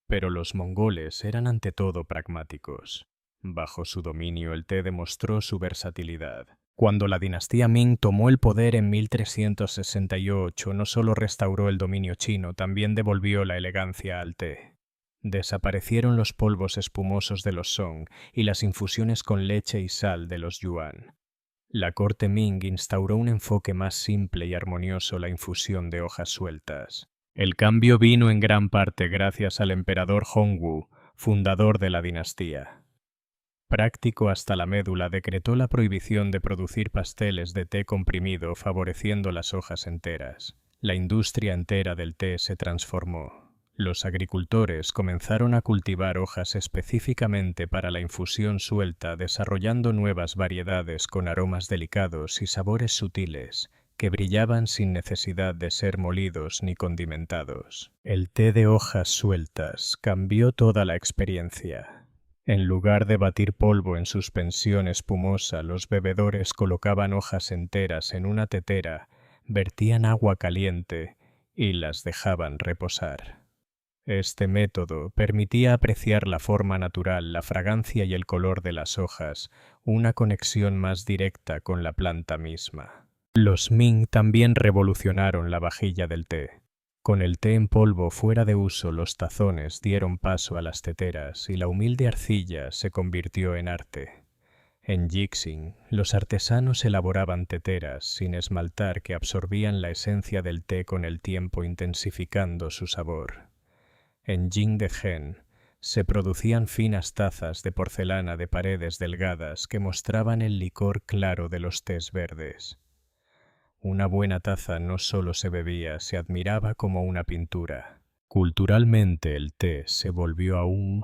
Pero los mongoles eran ante todo pragmáticos. Bajo su dominio, el té demostró su versatilidad. Cuando la dinastía Ming tomó el poder en 1368, no solo restauró el dominio chino, también devolvió la elegancia al té. Desaparecieron los polvos espumosos de los Song y las infusiones con leche y sal de los Yuan. La corte Ming instauró un enfoque más simple y armonioso, la infusión de hojas sueltas. El cambio vino en gran parte gracias al emperador Hongwu, fundador de la dinastía. Práctico hasta la médula, decretó la prohibición de producir pasteles de té comprimido, favoreciendo las hojas enteras. la industria entera del té se transformó. Los agricultores comenzaron a cultivar hojas específicamente para la infusión suelta, desarrollando nuevas variedades con aromas delicados y sabores sutiles, que brillaban sin necesidad de ser molidos ni condimentados. El té de hojas sueltas cambió toda la experiencia. En lugar de batir polvo en suspensión espumosa, los bebedores colocaban hojas enteras en una tetera, vertían agua caliente y las dejaban reposar. Este método permitía apreciar la forma natural, la fragancia y el color de las hojas, una conexión más directa con la planta misma. Los Ming también revolucionaron la vajilla del té. Con el té en polvo fuera de uso, los tazones dieron paso a las teteras y la humilde arcilla se convirtió en arte. En Yixing, los artesanos elaboraban teteras sin esmaltar que absorbían la esencia del té con el tiempo, intensificando su sabor. En Jingdezhen se producían finas tazas de porcelana de paredes delgadas que mostraban el licor claro de los tés verdes. Una buena taza no solo se bebía, se admiraba como una pintura. Culturalmente el té se volvió aún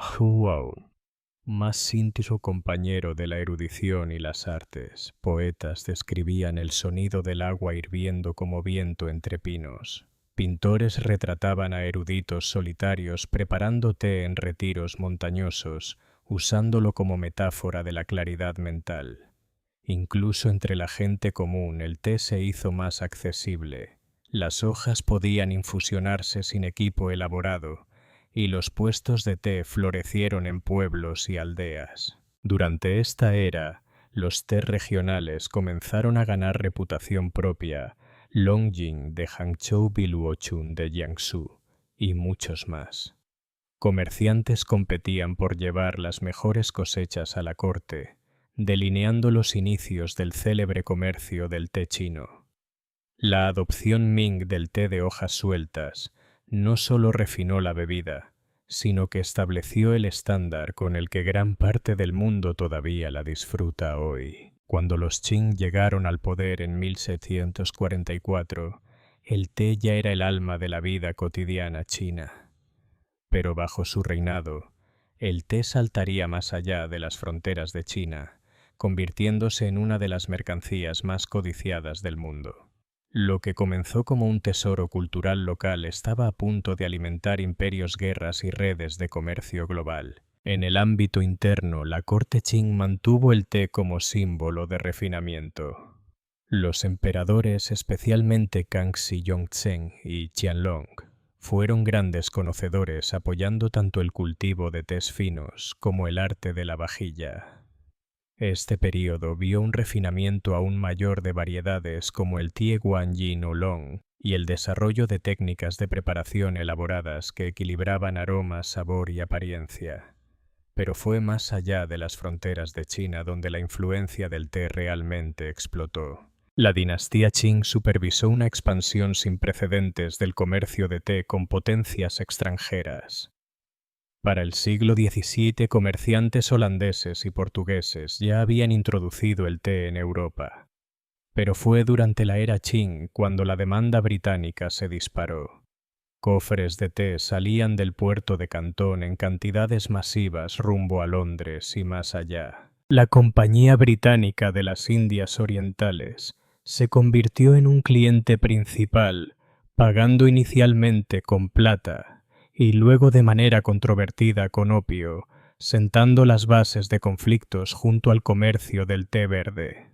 más íntimo compañero de la erudición y las artes. Poetas describían el sonido del agua hirviendo como viento entre pinos. Pintores retrataban a eruditos solitarios preparando té en retiros montañosos, usándolo como metáfora de la claridad mental. Incluso entre la gente común el té se hizo más accesible. Las hojas podían infusionarse sin equipo elaborado, y los puestos de té florecieron en pueblos y aldeas. Durante esta era, los tés regionales comenzaron a ganar reputación propia, Longjing de Hangzhou, Biluochun de Jiangsu y muchos más. Comerciantes competían por llevar las mejores cosechas a la corte, delineando los inicios del célebre comercio del té chino. La adopción Ming del té de hojas sueltas no solo refinó la bebida, sino que estableció el estándar con el que gran parte del mundo todavía la disfruta hoy. Cuando los Qing llegaron al poder en 1744, el té ya era el alma de la vida cotidiana china. Pero bajo su reinado, el té saltaría más allá de las fronteras de China, convirtiéndose en una de las mercancías más codiciadas del mundo. Lo que comenzó como un tesoro cultural local estaba a punto de alimentar imperios, guerras y redes de comercio global. En el ámbito interno, la corte Qing mantuvo el té como símbolo de refinamiento. Los emperadores, especialmente Kangxi Yongzheng y Qianlong, fueron grandes conocedores, apoyando tanto el cultivo de tés finos como el arte de la vajilla. Este período vio un refinamiento aún mayor de variedades como el Tie Guanyin Oolong y el desarrollo de técnicas de preparación elaboradas que equilibraban aromas, sabor y apariencia. Pero fue más allá de las fronteras de China donde la influencia del té realmente explotó. La dinastía Qing supervisó una expansión sin precedentes del comercio de té con potencias extranjeras. Para el siglo XVII, comerciantes holandeses y portugueses ya habían introducido el té en Europa. Pero fue durante la era Qing cuando la demanda británica se disparó. Cofres de té salían del puerto de Cantón en cantidades masivas rumbo a Londres y más allá. La Compañía Británica de las Indias Orientales se convirtió en un cliente principal, pagando inicialmente con plata y luego de manera controvertida con opio, sentando las bases de conflictos junto al comercio del té verde.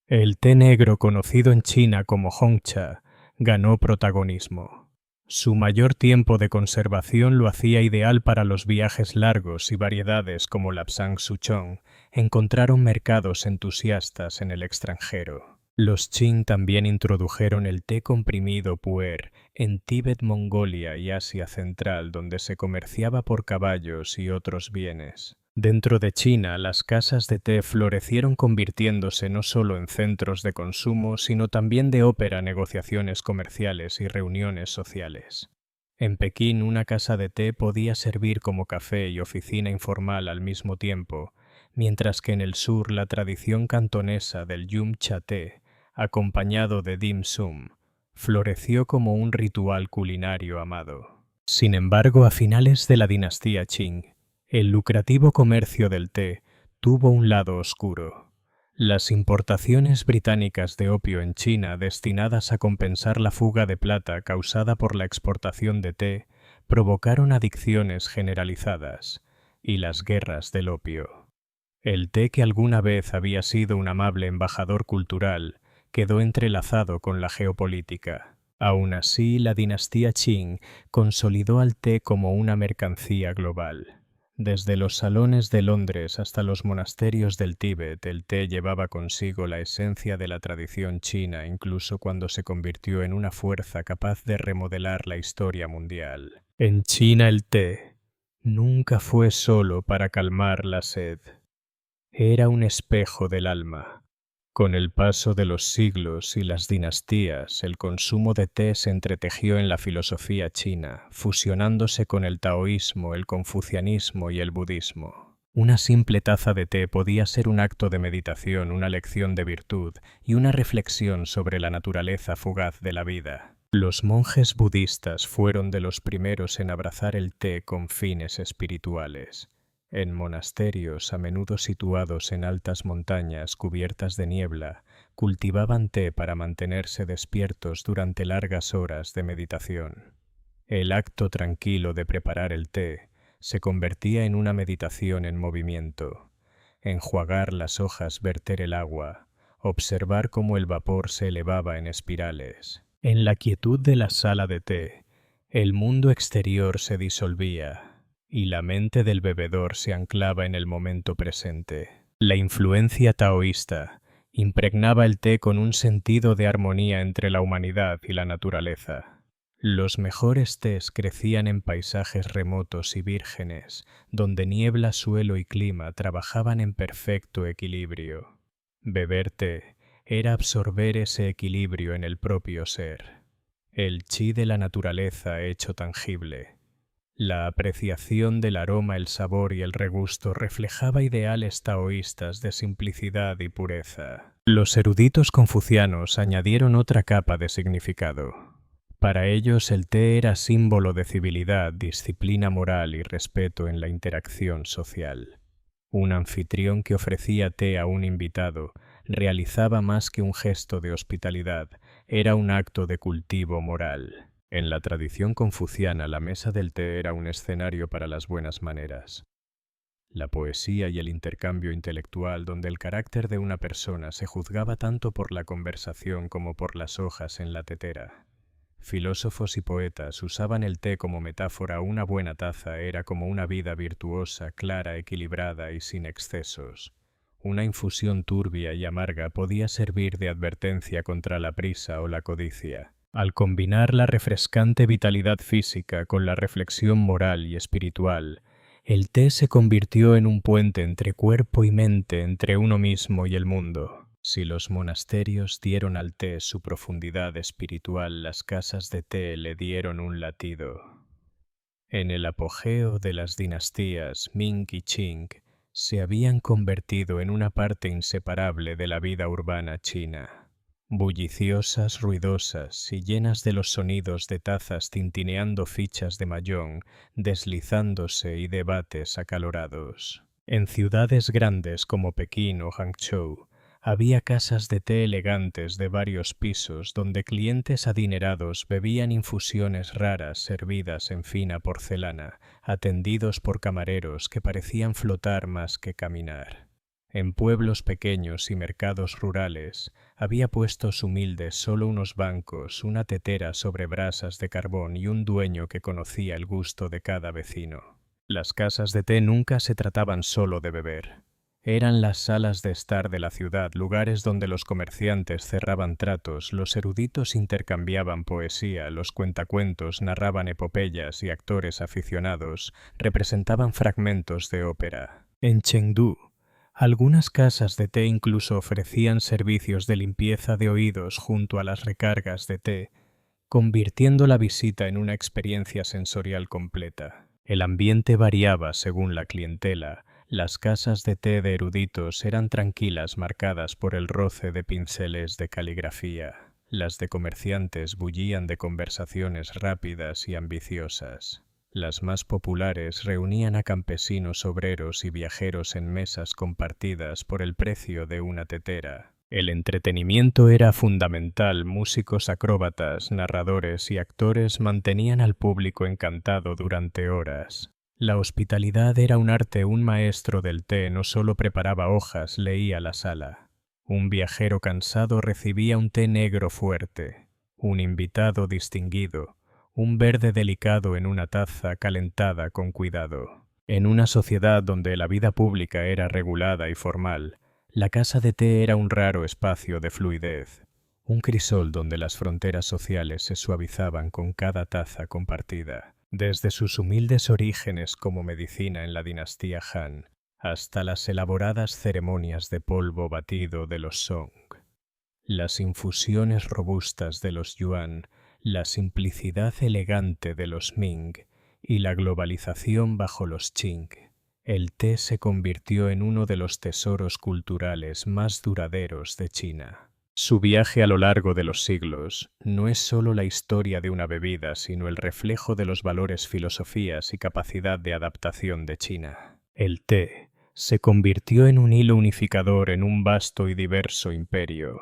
El té negro, conocido en China como Hongcha, ganó protagonismo. Su mayor tiempo de conservación lo hacía ideal para los viajes largos y variedades como Lapsang Souchong encontraron mercados entusiastas en el extranjero. Los Qing también introdujeron el té comprimido pu'er en Tíbet, Mongolia y Asia Central, donde se comerciaba por caballos y otros bienes. Dentro de China, las casas de té florecieron convirtiéndose no solo en centros de consumo, sino también de ópera, negociaciones comerciales y reuniones sociales. En Pekín, una casa de té podía servir como café y oficina informal al mismo tiempo, mientras que en el sur la tradición cantonesa del yum cha té, acompañado de dim sum, floreció como un ritual culinario amado. Sin embargo, a finales de la dinastía Qing, el lucrativo comercio del té tuvo un lado oscuro. Las importaciones británicas de opio en China, destinadas a compensar la fuga de plata causada por la exportación de té, provocaron adicciones generalizadas y las guerras del opio. El té, que alguna vez había sido un amable embajador cultural, quedó entrelazado con la geopolítica. Aún así, la dinastía Qing consolidó al té como una mercancía global. Desde los salones de Londres hasta los monasterios del Tíbet, el té llevaba consigo la esencia de la tradición china, incluso cuando se convirtió en una fuerza capaz de remodelar la historia mundial. En China, el té nunca fue solo para calmar la sed. Era un espejo del alma. Con el paso de los siglos y las dinastías, el consumo de té se entretejió en la filosofía china, fusionándose con el taoísmo, el confucianismo y el budismo. Una simple taza de té podía ser un acto de meditación, una lección de virtud y una reflexión sobre la naturaleza fugaz de la vida. Los monjes budistas fueron de los primeros en abrazar el té con fines espirituales. En monasterios, a menudo situados en altas montañas cubiertas de niebla, cultivaban té para mantenerse despiertos durante largas horas de meditación. El acto tranquilo de preparar el té se convertía en una meditación en movimiento. Enjuagar las hojas, verter el agua, observar cómo el vapor se elevaba en espirales. En la quietud de la sala de té, el mundo exterior se disolvía y la mente del bebedor se anclaba en el momento presente. La influencia taoísta impregnaba el té con un sentido de armonía entre la humanidad y la naturaleza. Los mejores tés crecían en paisajes remotos y vírgenes, donde niebla, suelo y clima trabajaban en perfecto equilibrio. Beber té era absorber ese equilibrio en el propio ser. El chi de la naturaleza hecho tangible. La apreciación del aroma, el sabor y el regusto reflejaba ideales taoístas de simplicidad y pureza. Los eruditos confucianos añadieron otra capa de significado. Para ellos el té era símbolo de civilidad, disciplina moral y respeto en la interacción social. Un anfitrión que ofrecía té a un invitado realizaba más que un gesto de hospitalidad, era un acto de cultivo moral. En la tradición confuciana, la mesa del té era un escenario para las buenas maneras. La poesía y el intercambio intelectual, donde el carácter de una persona se juzgaba tanto por la conversación como por las hojas en la tetera. Filósofos y poetas usaban el té como metáfora. Una buena taza era como una vida virtuosa, clara, equilibrada y sin excesos. Una infusión turbia y amarga podía servir de advertencia contra la prisa o la codicia. Al combinar la refrescante vitalidad física con la reflexión moral y espiritual, el té se convirtió en un puente entre cuerpo y mente, entre uno mismo y el mundo. Si los monasterios dieron al té su profundidad espiritual, las casas de té le dieron un latido. En el apogeo de las dinastías Ming y Qing, se habían convertido en una parte inseparable de la vida urbana china. Bulliciosas, ruidosas y llenas de los sonidos de tazas tintineando, fichas de mahjong, deslizándose y debates acalorados. En ciudades grandes como Pekín o Hangzhou, había casas de té elegantes de varios pisos donde clientes adinerados bebían infusiones raras servidas en fina porcelana, atendidos por camareros que parecían flotar más que caminar. En pueblos pequeños y mercados rurales había puestos humildes, solo unos bancos, una tetera sobre brasas de carbón y un dueño que conocía el gusto de cada vecino. Las casas de té nunca se trataban solo de beber. Eran las salas de estar de la ciudad, lugares donde los comerciantes cerraban tratos, los eruditos intercambiaban poesía, los cuentacuentos narraban epopeyas y actores aficionados representaban fragmentos de ópera. En Chengdu, algunas casas de té incluso ofrecían servicios de limpieza de oídos junto a las recargas de té, convirtiendo la visita en una experiencia sensorial completa. El ambiente variaba según la clientela. Las casas de té de eruditos eran tranquilas, marcadas por el roce de pinceles de caligrafía. Las de comerciantes bullían de conversaciones rápidas y ambiciosas. Las más populares reunían a campesinos, obreros y viajeros en mesas compartidas por el precio de una tetera. El entretenimiento era fundamental. Músicos, acróbatas, narradores y actores mantenían al público encantado durante horas. La hospitalidad era un arte. Un maestro del té no solo preparaba hojas, leía la sala. Un viajero cansado recibía un té negro fuerte. Un invitado distinguido, un verde delicado en una taza calentada con cuidado. En una sociedad donde la vida pública era regulada y formal, la casa de té era un raro espacio de fluidez, un crisol donde las fronteras sociales se suavizaban con cada taza compartida. Desde sus humildes orígenes como medicina en la dinastía Han, hasta las elaboradas ceremonias de polvo batido de los Song, las infusiones robustas de los Yuan, la simplicidad elegante de los Ming y la globalización bajo los Qing, el té se convirtió en uno de los tesoros culturales más duraderos de China. Su viaje a lo largo de los siglos no es solo la historia de una bebida, sino el reflejo de los valores, filosofías y capacidad de adaptación de China. El té se convirtió en un hilo unificador en un vasto y diverso imperio.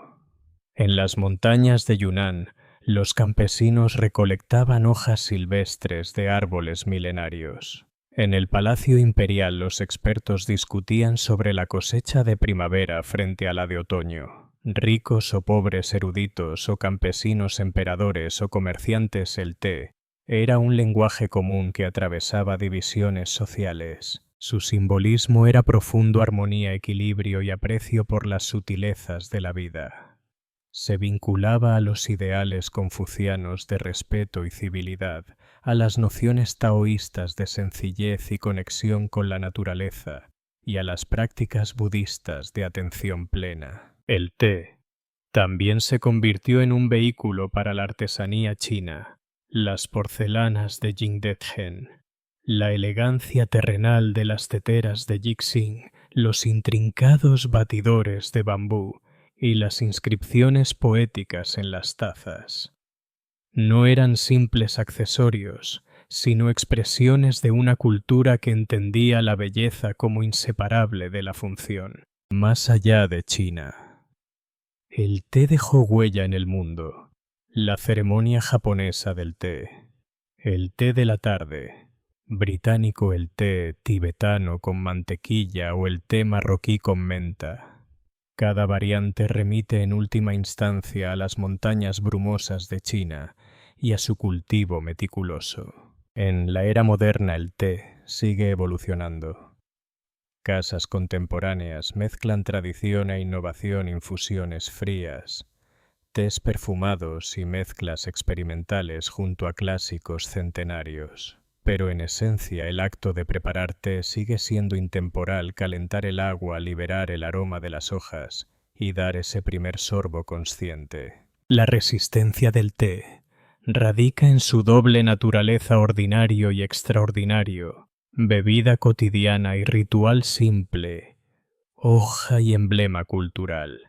En las montañas de Yunnan, los campesinos recolectaban hojas silvestres de árboles milenarios. En el Palacio Imperial, los expertos discutían sobre la cosecha de primavera frente a la de otoño. Ricos o pobres eruditos o campesinos emperadores o comerciantes, el té era un lenguaje común que atravesaba divisiones sociales. Su simbolismo era profundo: armonía, equilibrio y aprecio por las sutilezas de la vida. Se vinculaba a los ideales confucianos de respeto y civilidad, a las nociones taoístas de sencillez y conexión con la naturaleza, y a las prácticas budistas de atención plena. El té también se convirtió en un vehículo para la artesanía china. Las porcelanas de Jingdezhen, la elegancia terrenal de las teteras de Jixing, los intrincados batidores de bambú y las inscripciones poéticas en las tazas no eran simples accesorios, sino expresiones de una cultura que entendía la belleza como inseparable de la función. Más allá de China, el té dejó huella en el mundo. La ceremonia japonesa del té, el té de la tarde, británico el té tibetano con mantequilla o el té marroquí con menta. Cada variante remite en última instancia a las montañas brumosas de China y a su cultivo meticuloso. En la era moderna el té sigue evolucionando. Casas contemporáneas mezclan tradición e innovación, infusiones frías, tés perfumados y mezclas experimentales junto a clásicos centenarios. Pero en esencia el acto de preparar té sigue siendo intemporal: calentar el agua, liberar el aroma de las hojas y dar ese primer sorbo consciente. La resistencia del té radica en su doble naturaleza: ordinario y extraordinario, bebida cotidiana y ritual simple, hoja y emblema cultural.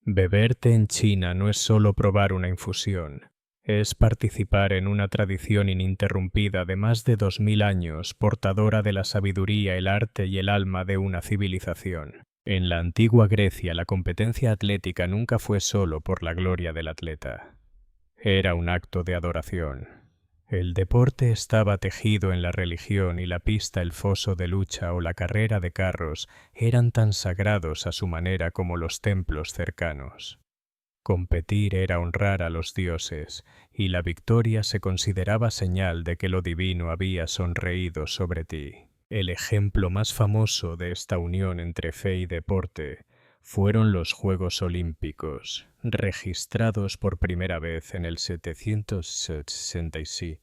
Beber té en China no es solo probar una infusión, es participar en una tradición ininterrumpida de más de 2000 años, portadora de la sabiduría, el arte y el alma de una civilización. En la antigua Grecia, la competencia atlética nunca fue solo por la gloria del atleta. Era un acto de adoración. El deporte estaba tejido en la religión y la pista, el foso de lucha o la carrera de carros eran tan sagrados a su manera como los templos cercanos. Competir era honrar a los dioses, y la victoria se consideraba señal de que lo divino había sonreído sobre ti. El ejemplo más famoso de esta unión entre fe y deporte fueron los Juegos Olímpicos, registrados por primera vez en el 766.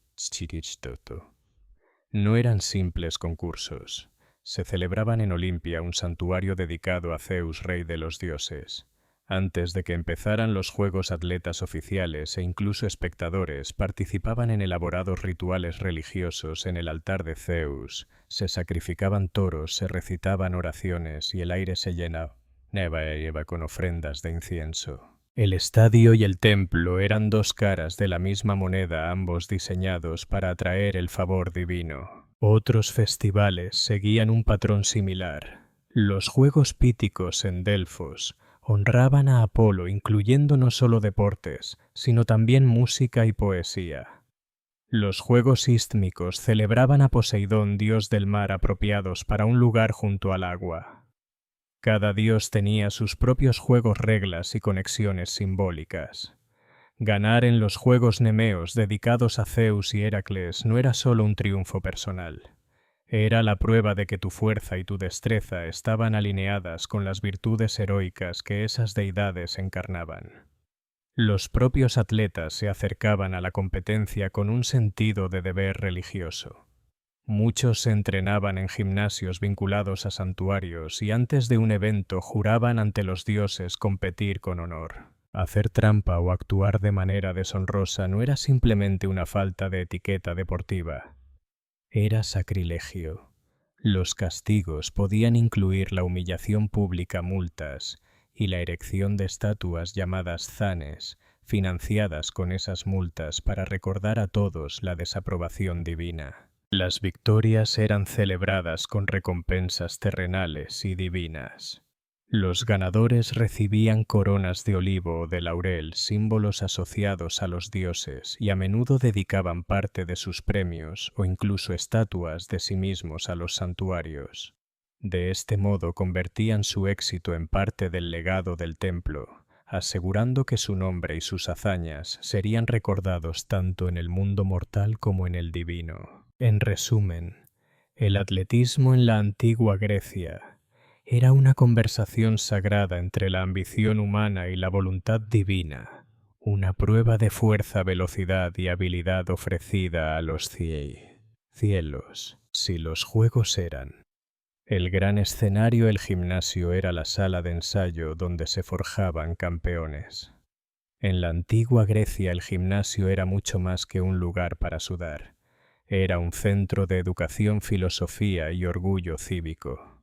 No eran simples concursos. Se celebraban en Olimpia, un santuario dedicado a Zeus, rey de los dioses. Antes de que empezaran los juegos, atletas oficiales e incluso espectadores participaban en elaborados rituales religiosos en el altar de Zeus. Se sacrificaban toros, se recitaban oraciones y el aire se llenaba con ofrendas de incienso. El estadio y el templo eran dos caras de la misma moneda, ambos diseñados para atraer el favor divino. Otros festivales seguían un patrón similar. Los Juegos Píticos en Delfos honraban a Apolo, incluyendo no solo deportes, sino también música y poesía. Los Juegos Ístmicos celebraban a Poseidón, dios del mar, apropiados para un lugar junto al agua. Cada dios tenía sus propios juegos, reglas y conexiones simbólicas. Ganar en los Juegos Nemeos dedicados a Zeus y Heracles no era solo un triunfo personal. Era la prueba de que tu fuerza y tu destreza estaban alineadas con las virtudes heroicas que esas deidades encarnaban. Los propios atletas se acercaban a la competencia con un sentido de deber religioso. Muchos se entrenaban en gimnasios vinculados a santuarios y antes de un evento juraban ante los dioses competir con honor. Hacer trampa o actuar de manera deshonrosa no era simplemente una falta de etiqueta deportiva. Era sacrilegio. Los castigos podían incluir la humillación pública, multas, y la erección de estatuas llamadas zanes, financiadas con esas multas para recordar a todos la desaprobación divina. Las victorias eran celebradas con recompensas terrenales y divinas. Los ganadores recibían coronas de olivo o de laurel, símbolos asociados a los dioses, y a menudo dedicaban parte de sus premios o incluso estatuas de sí mismos a los santuarios. De este modo convertían su éxito en parte del legado del templo, asegurando que su nombre y sus hazañas serían recordados tanto en el mundo mortal como en el divino. En resumen, el atletismo en la antigua Grecia era una conversación sagrada entre la ambición humana y la voluntad divina, una prueba de fuerza, velocidad y habilidad ofrecida a los cielos, si los juegos eran. El gran escenario, el gimnasio, era la sala de ensayo donde se forjaban campeones. En la antigua Grecia el gimnasio era mucho más que un lugar para sudar. Era un centro de educación, filosofía y orgullo cívico.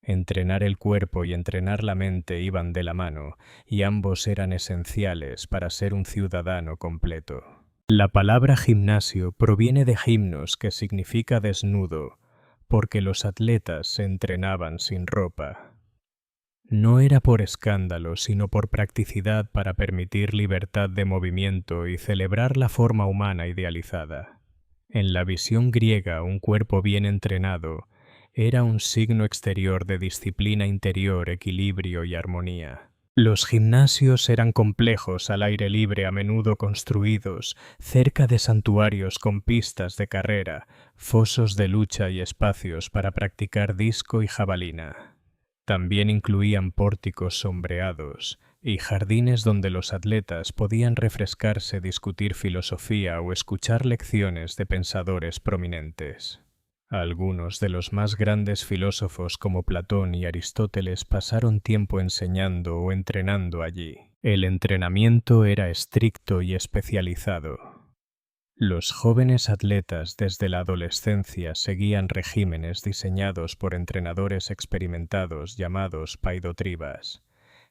Entrenar el cuerpo y entrenar la mente iban de la mano, y ambos eran esenciales para ser un ciudadano completo. La palabra gimnasio proviene de gimnos, que significa desnudo, porque los atletas se entrenaban sin ropa. No era por escándalo, sino por practicidad, para permitir libertad de movimiento y celebrar la forma humana idealizada. En la visión griega, un cuerpo bien entrenado era un signo exterior de disciplina interior, equilibrio y armonía. Los gimnasios eran complejos al aire libre, a menudo construidos cerca de santuarios con pistas de carrera, fosos de lucha y espacios para practicar disco y jabalina. También incluían pórticos sombreados y jardines donde los atletas podían refrescarse, discutir filosofía o escuchar lecciones de pensadores prominentes. Algunos de los más grandes filósofos como Platón y Aristóteles pasaron tiempo enseñando o entrenando allí. El entrenamiento era estricto y especializado. Los jóvenes atletas desde la adolescencia seguían regímenes diseñados por entrenadores experimentados llamados paidotribas.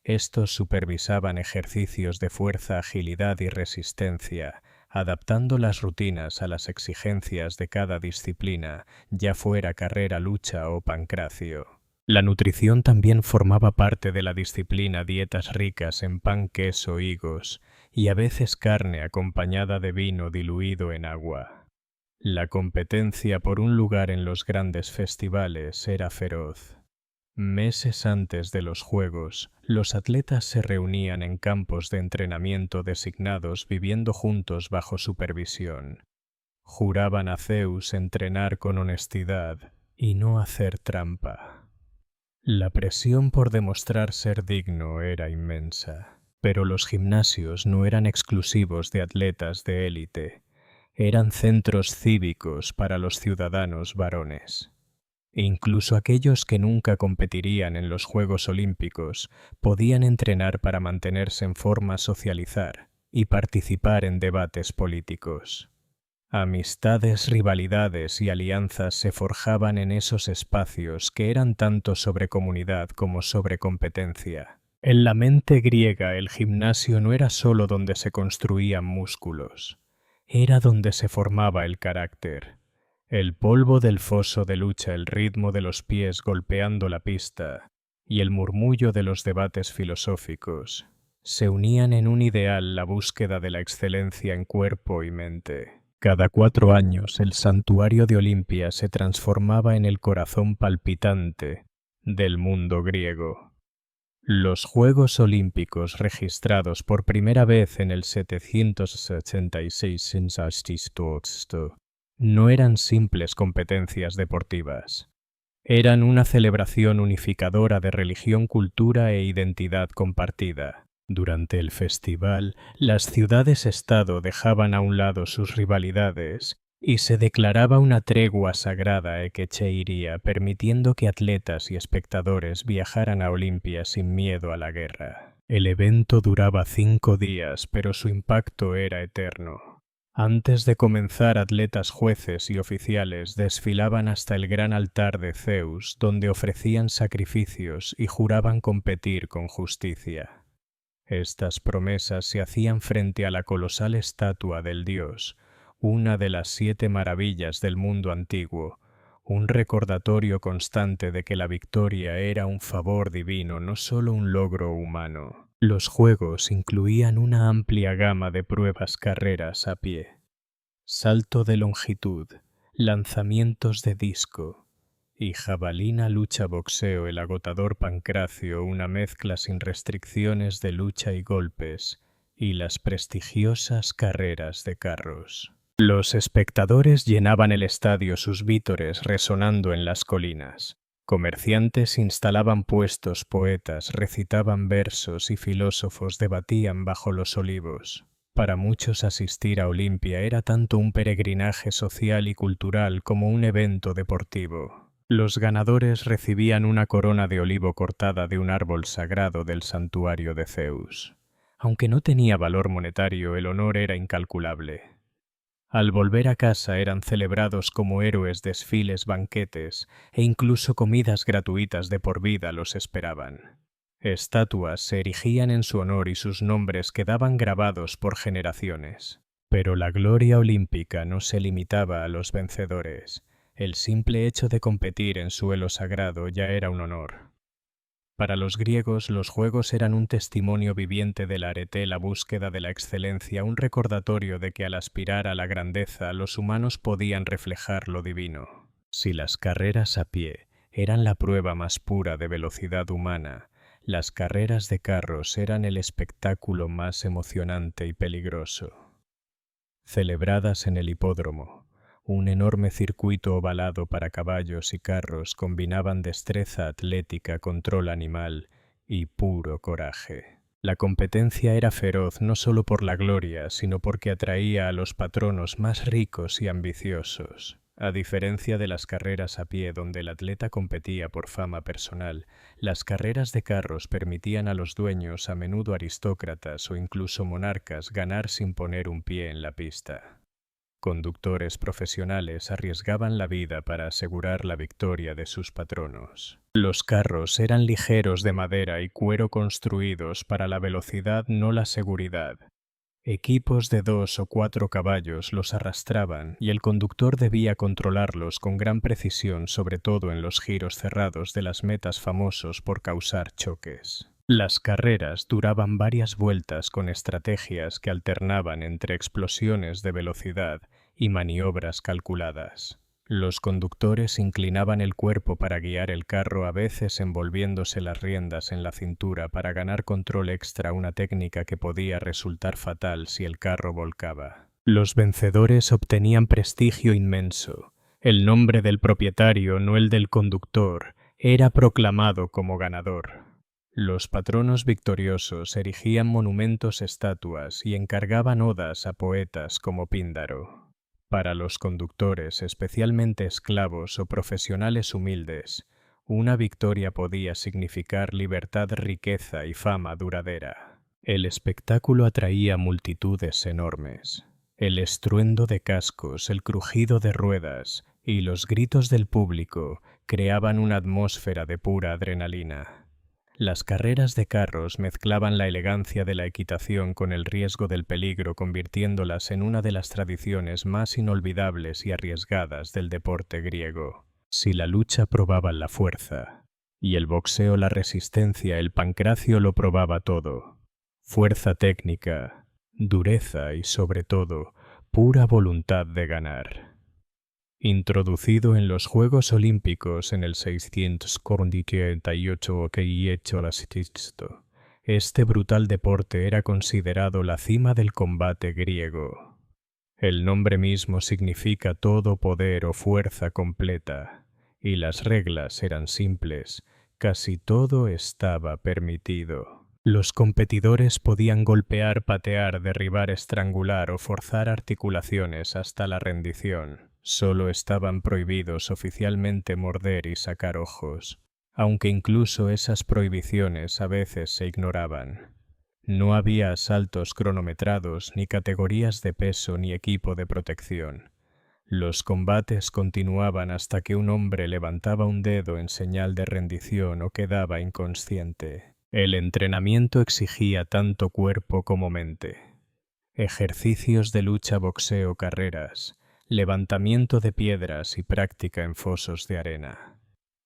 Estos supervisaban ejercicios de fuerza, agilidad y resistencia, adaptando las rutinas a las exigencias de cada disciplina, ya fuera carrera, lucha o pancracio. La nutrición también formaba parte de la disciplina: dietas ricas en pan, queso, higos y a veces carne acompañada de vino diluido en agua. La competencia por un lugar en los grandes festivales era feroz. Meses antes de los Juegos, los atletas se reunían en campos de entrenamiento designados, viviendo juntos bajo supervisión. Juraban a Zeus entrenar con honestidad y no hacer trampa. La presión por demostrar ser digno era inmensa, pero los gimnasios no eran exclusivos de atletas de élite, eran centros cívicos para los ciudadanos varones. Incluso aquellos que nunca competirían en los Juegos Olímpicos podían entrenar para mantenerse en forma, socializar y participar en debates políticos. Amistades, rivalidades y alianzas se forjaban en esos espacios que eran tanto sobre comunidad como sobre competencia. En la mente griega el gimnasio no era solo donde se construían músculos, era donde se formaba el carácter. El polvo del foso de lucha, el ritmo de los pies golpeando la pista y el murmullo de los debates filosóficos se unían en un ideal, la búsqueda de la excelencia en cuerpo y mente. Cada 4 años el santuario de Olimpia se transformaba en el corazón palpitante del mundo griego. Los Juegos Olímpicos, registrados por primera vez en el 786 no eran simples competencias deportivas. Eran una celebración unificadora de religión, cultura e identidad compartida. Durante el festival, las ciudades-estado dejaban a un lado sus rivalidades y se declaraba una tregua sagrada hequecheiría, permitiendo que atletas y espectadores viajaran a Olimpia sin miedo a la guerra. El evento duraba 5 días, pero su impacto era eterno. Antes de comenzar, atletas, jueces y oficiales desfilaban hasta el gran altar de Zeus, donde ofrecían sacrificios y juraban competir con justicia. Estas promesas se hacían frente a la colosal estatua del dios, una de las 7 maravillas del mundo antiguo, un recordatorio constante de que la victoria era un favor divino, no solo un logro humano. Los juegos incluían una amplia gama de pruebas, carreras a pie, salto de longitud, lanzamientos de disco y jabalina, lucha, boxeo, el agotador pancracio, una mezcla sin restricciones de lucha y golpes, y las prestigiosas carreras de carros. Los espectadores llenaban el estadio, sus vítores resonando en las colinas. Comerciantes instalaban puestos, poetas recitaban versos y filósofos debatían bajo los olivos. Para muchos asistir a Olimpia era tanto un peregrinaje social y cultural como un evento deportivo. Los ganadores recibían una corona de olivo cortada de un árbol sagrado del santuario de Zeus. Aunque no tenía valor monetario, el honor era incalculable. Al volver a casa eran celebrados como héroes, desfiles, banquetes e incluso comidas gratuitas de por vida los esperaban. Estatuas se erigían en su honor y sus nombres quedaban grabados por generaciones. Pero la gloria olímpica no se limitaba a los vencedores. El simple hecho de competir en suelo sagrado ya era un honor. Para los griegos, los Juegos eran un testimonio viviente del arete, la búsqueda de la excelencia, un recordatorio de que al aspirar a la grandeza, los humanos podían reflejar lo divino. Si las carreras a pie eran la prueba más pura de velocidad humana, las carreras de carros eran el espectáculo más emocionante y peligroso. Celebradas en el hipódromo, un enorme circuito ovalado para caballos y carros combinaban destreza atlética, control animal y puro coraje. La competencia era feroz no solo por la gloria, sino porque atraía a los patronos más ricos y ambiciosos. A diferencia de las carreras a pie, donde el atleta competía por fama personal, las carreras de carros permitían a los dueños, a menudo aristócratas o incluso monarcas, ganar sin poner un pie en la pista. Conductores profesionales arriesgaban la vida para asegurar la victoria de sus patronos. Los carros eran ligeros, de madera y cuero, construidos para la velocidad, no la seguridad. Equipos de 2 o 4 caballos los arrastraban y el conductor debía controlarlos con gran precisión, sobre todo en los giros cerrados de las metas, famosos por causar choques. Las carreras duraban varias vueltas con estrategias que alternaban entre explosiones de velocidad y maniobras calculadas. Los conductores inclinaban el cuerpo para guiar el carro, a veces envolviéndose las riendas en la cintura para ganar control extra, una técnica que podía resultar fatal si el carro volcaba. Los vencedores obtenían prestigio inmenso. El nombre del propietario, no el del conductor, era proclamado como ganador. Los patronos victoriosos erigían monumentos, estatuas y encargaban odas a poetas como Píndaro. Para los conductores, especialmente esclavos o profesionales humildes, una victoria podía significar libertad, riqueza y fama duradera. El espectáculo atraía multitudes enormes. El estruendo de cascos, el crujido de ruedas y los gritos del público creaban una atmósfera de pura adrenalina. Las carreras de carros mezclaban la elegancia de la equitación con el riesgo del peligro, convirtiéndolas en una de las tradiciones más inolvidables y arriesgadas del deporte griego. Si la lucha probaba la fuerza y el boxeo la resistencia, el pancracio lo probaba todo. Fuerza técnica, dureza y, sobre todo, pura voluntad de ganar. Introducido en los Juegos Olímpicos en el 648 este brutal deporte era considerado la cima del combate griego. El nombre mismo significa todo poder o fuerza completa, y las reglas eran simples, casi todo estaba permitido. Los competidores podían golpear, patear, derribar, estrangular o forzar articulaciones hasta la rendición. Solo estaban prohibidos oficialmente morder y sacar ojos, aunque incluso esas prohibiciones a veces se ignoraban. No había asaltos cronometrados, ni categorías de peso, ni equipo de protección. Los combates continuaban hasta que un hombre levantaba un dedo en señal de rendición o quedaba inconsciente. El entrenamiento exigía tanto cuerpo como mente. Ejercicios de lucha, boxeo, carreras, levantamiento de piedras y práctica en fosos de arena.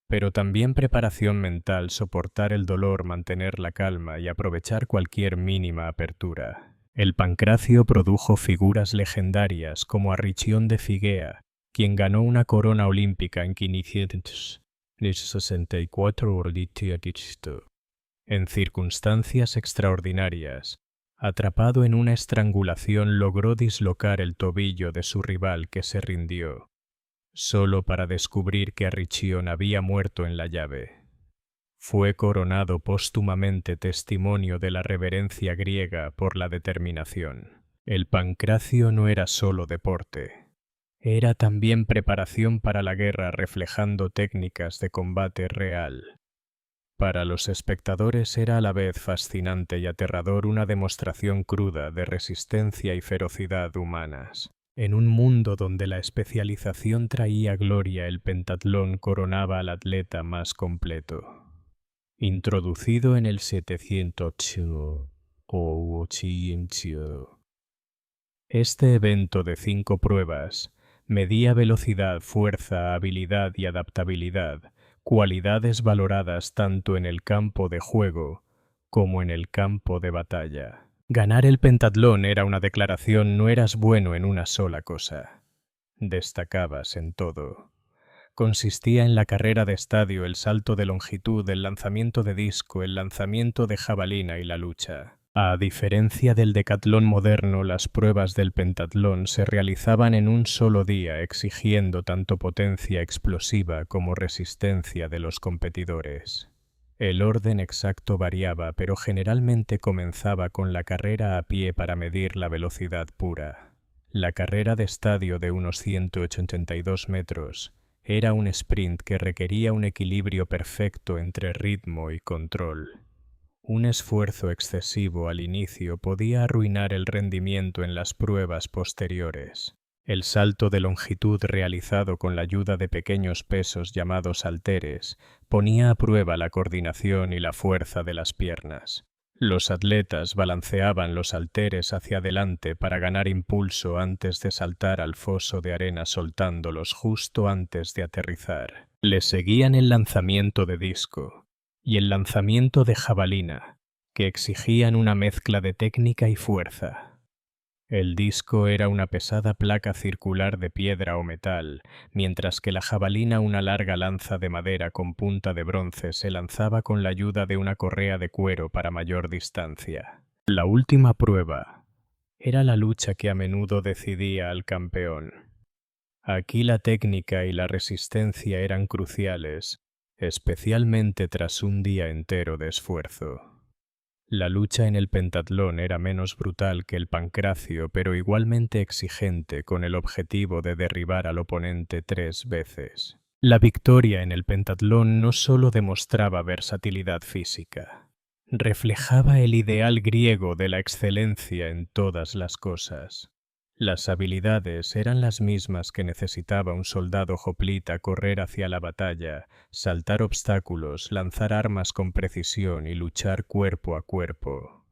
Pero también preparación mental, soportar el dolor, mantener la calma y aprovechar cualquier mínima apertura. El pancracio produjo figuras legendarias como Arricción de Figea, quien ganó una corona olímpica en 564 en circunstancias extraordinarias. Atrapado en una estrangulación, logró dislocar el tobillo de su rival, que se rindió, solo para descubrir que Arricción había muerto en la llave. Fue coronado póstumamente, testimonio de la reverencia griega por la determinación. El pancracio no era solo deporte, era también preparación para la guerra, reflejando técnicas de combate real. Para los espectadores era a la vez fascinante y aterrador, una demostración cruda de resistencia y ferocidad humanas. En un mundo donde la especialización traía gloria, el pentatlón coronaba al atleta más completo. Introducido en el 708. Este evento de 5 pruebas medía velocidad, fuerza, habilidad y adaptabilidad, cualidades valoradas tanto en el campo de juego como en el campo de batalla. Ganar el pentatlón era una declaración: no eras bueno en una sola cosa, destacabas en todo. Consistía en la carrera de estadio, el salto de longitud, el lanzamiento de disco, el lanzamiento de jabalina y la lucha. A diferencia del decatlón moderno, las pruebas del pentatlón se realizaban en un solo día, exigiendo tanto potencia explosiva como resistencia de los competidores. El orden exacto variaba, pero generalmente comenzaba con la carrera a pie para medir la velocidad pura. La carrera de estadio, de unos 182 metros, era un sprint que requería un equilibrio perfecto entre ritmo y control. Un esfuerzo excesivo al inicio podía arruinar el rendimiento en las pruebas posteriores. El salto de longitud, realizado con la ayuda de pequeños pesos llamados halteres, ponía a prueba la coordinación y la fuerza de las piernas. Los atletas balanceaban los halteres hacia adelante para ganar impulso antes de saltar al foso de arena, soltándolos justo antes de aterrizar. Le seguían el lanzamiento de disco y el lanzamiento de jabalina, que exigían una mezcla de técnica y fuerza. El disco era una pesada placa circular de piedra o metal, mientras que la jabalina, una larga lanza de madera con punta de bronce, se lanzaba con la ayuda de una correa de cuero para mayor distancia. La última prueba era la lucha, que a menudo decidía al campeón. Aquí la técnica y la resistencia eran cruciales, especialmente tras un día entero de esfuerzo. La lucha en el pentatlón era menos brutal que el pancracio, pero igualmente exigente, con el objetivo de derribar al oponente 3 veces. La victoria en el pentatlón no solo demostraba versatilidad física, reflejaba el ideal griego de la excelencia en todas las cosas. Las habilidades eran las mismas que necesitaba un soldado hoplita: correr hacia la batalla, saltar obstáculos, lanzar armas con precisión y luchar cuerpo a cuerpo.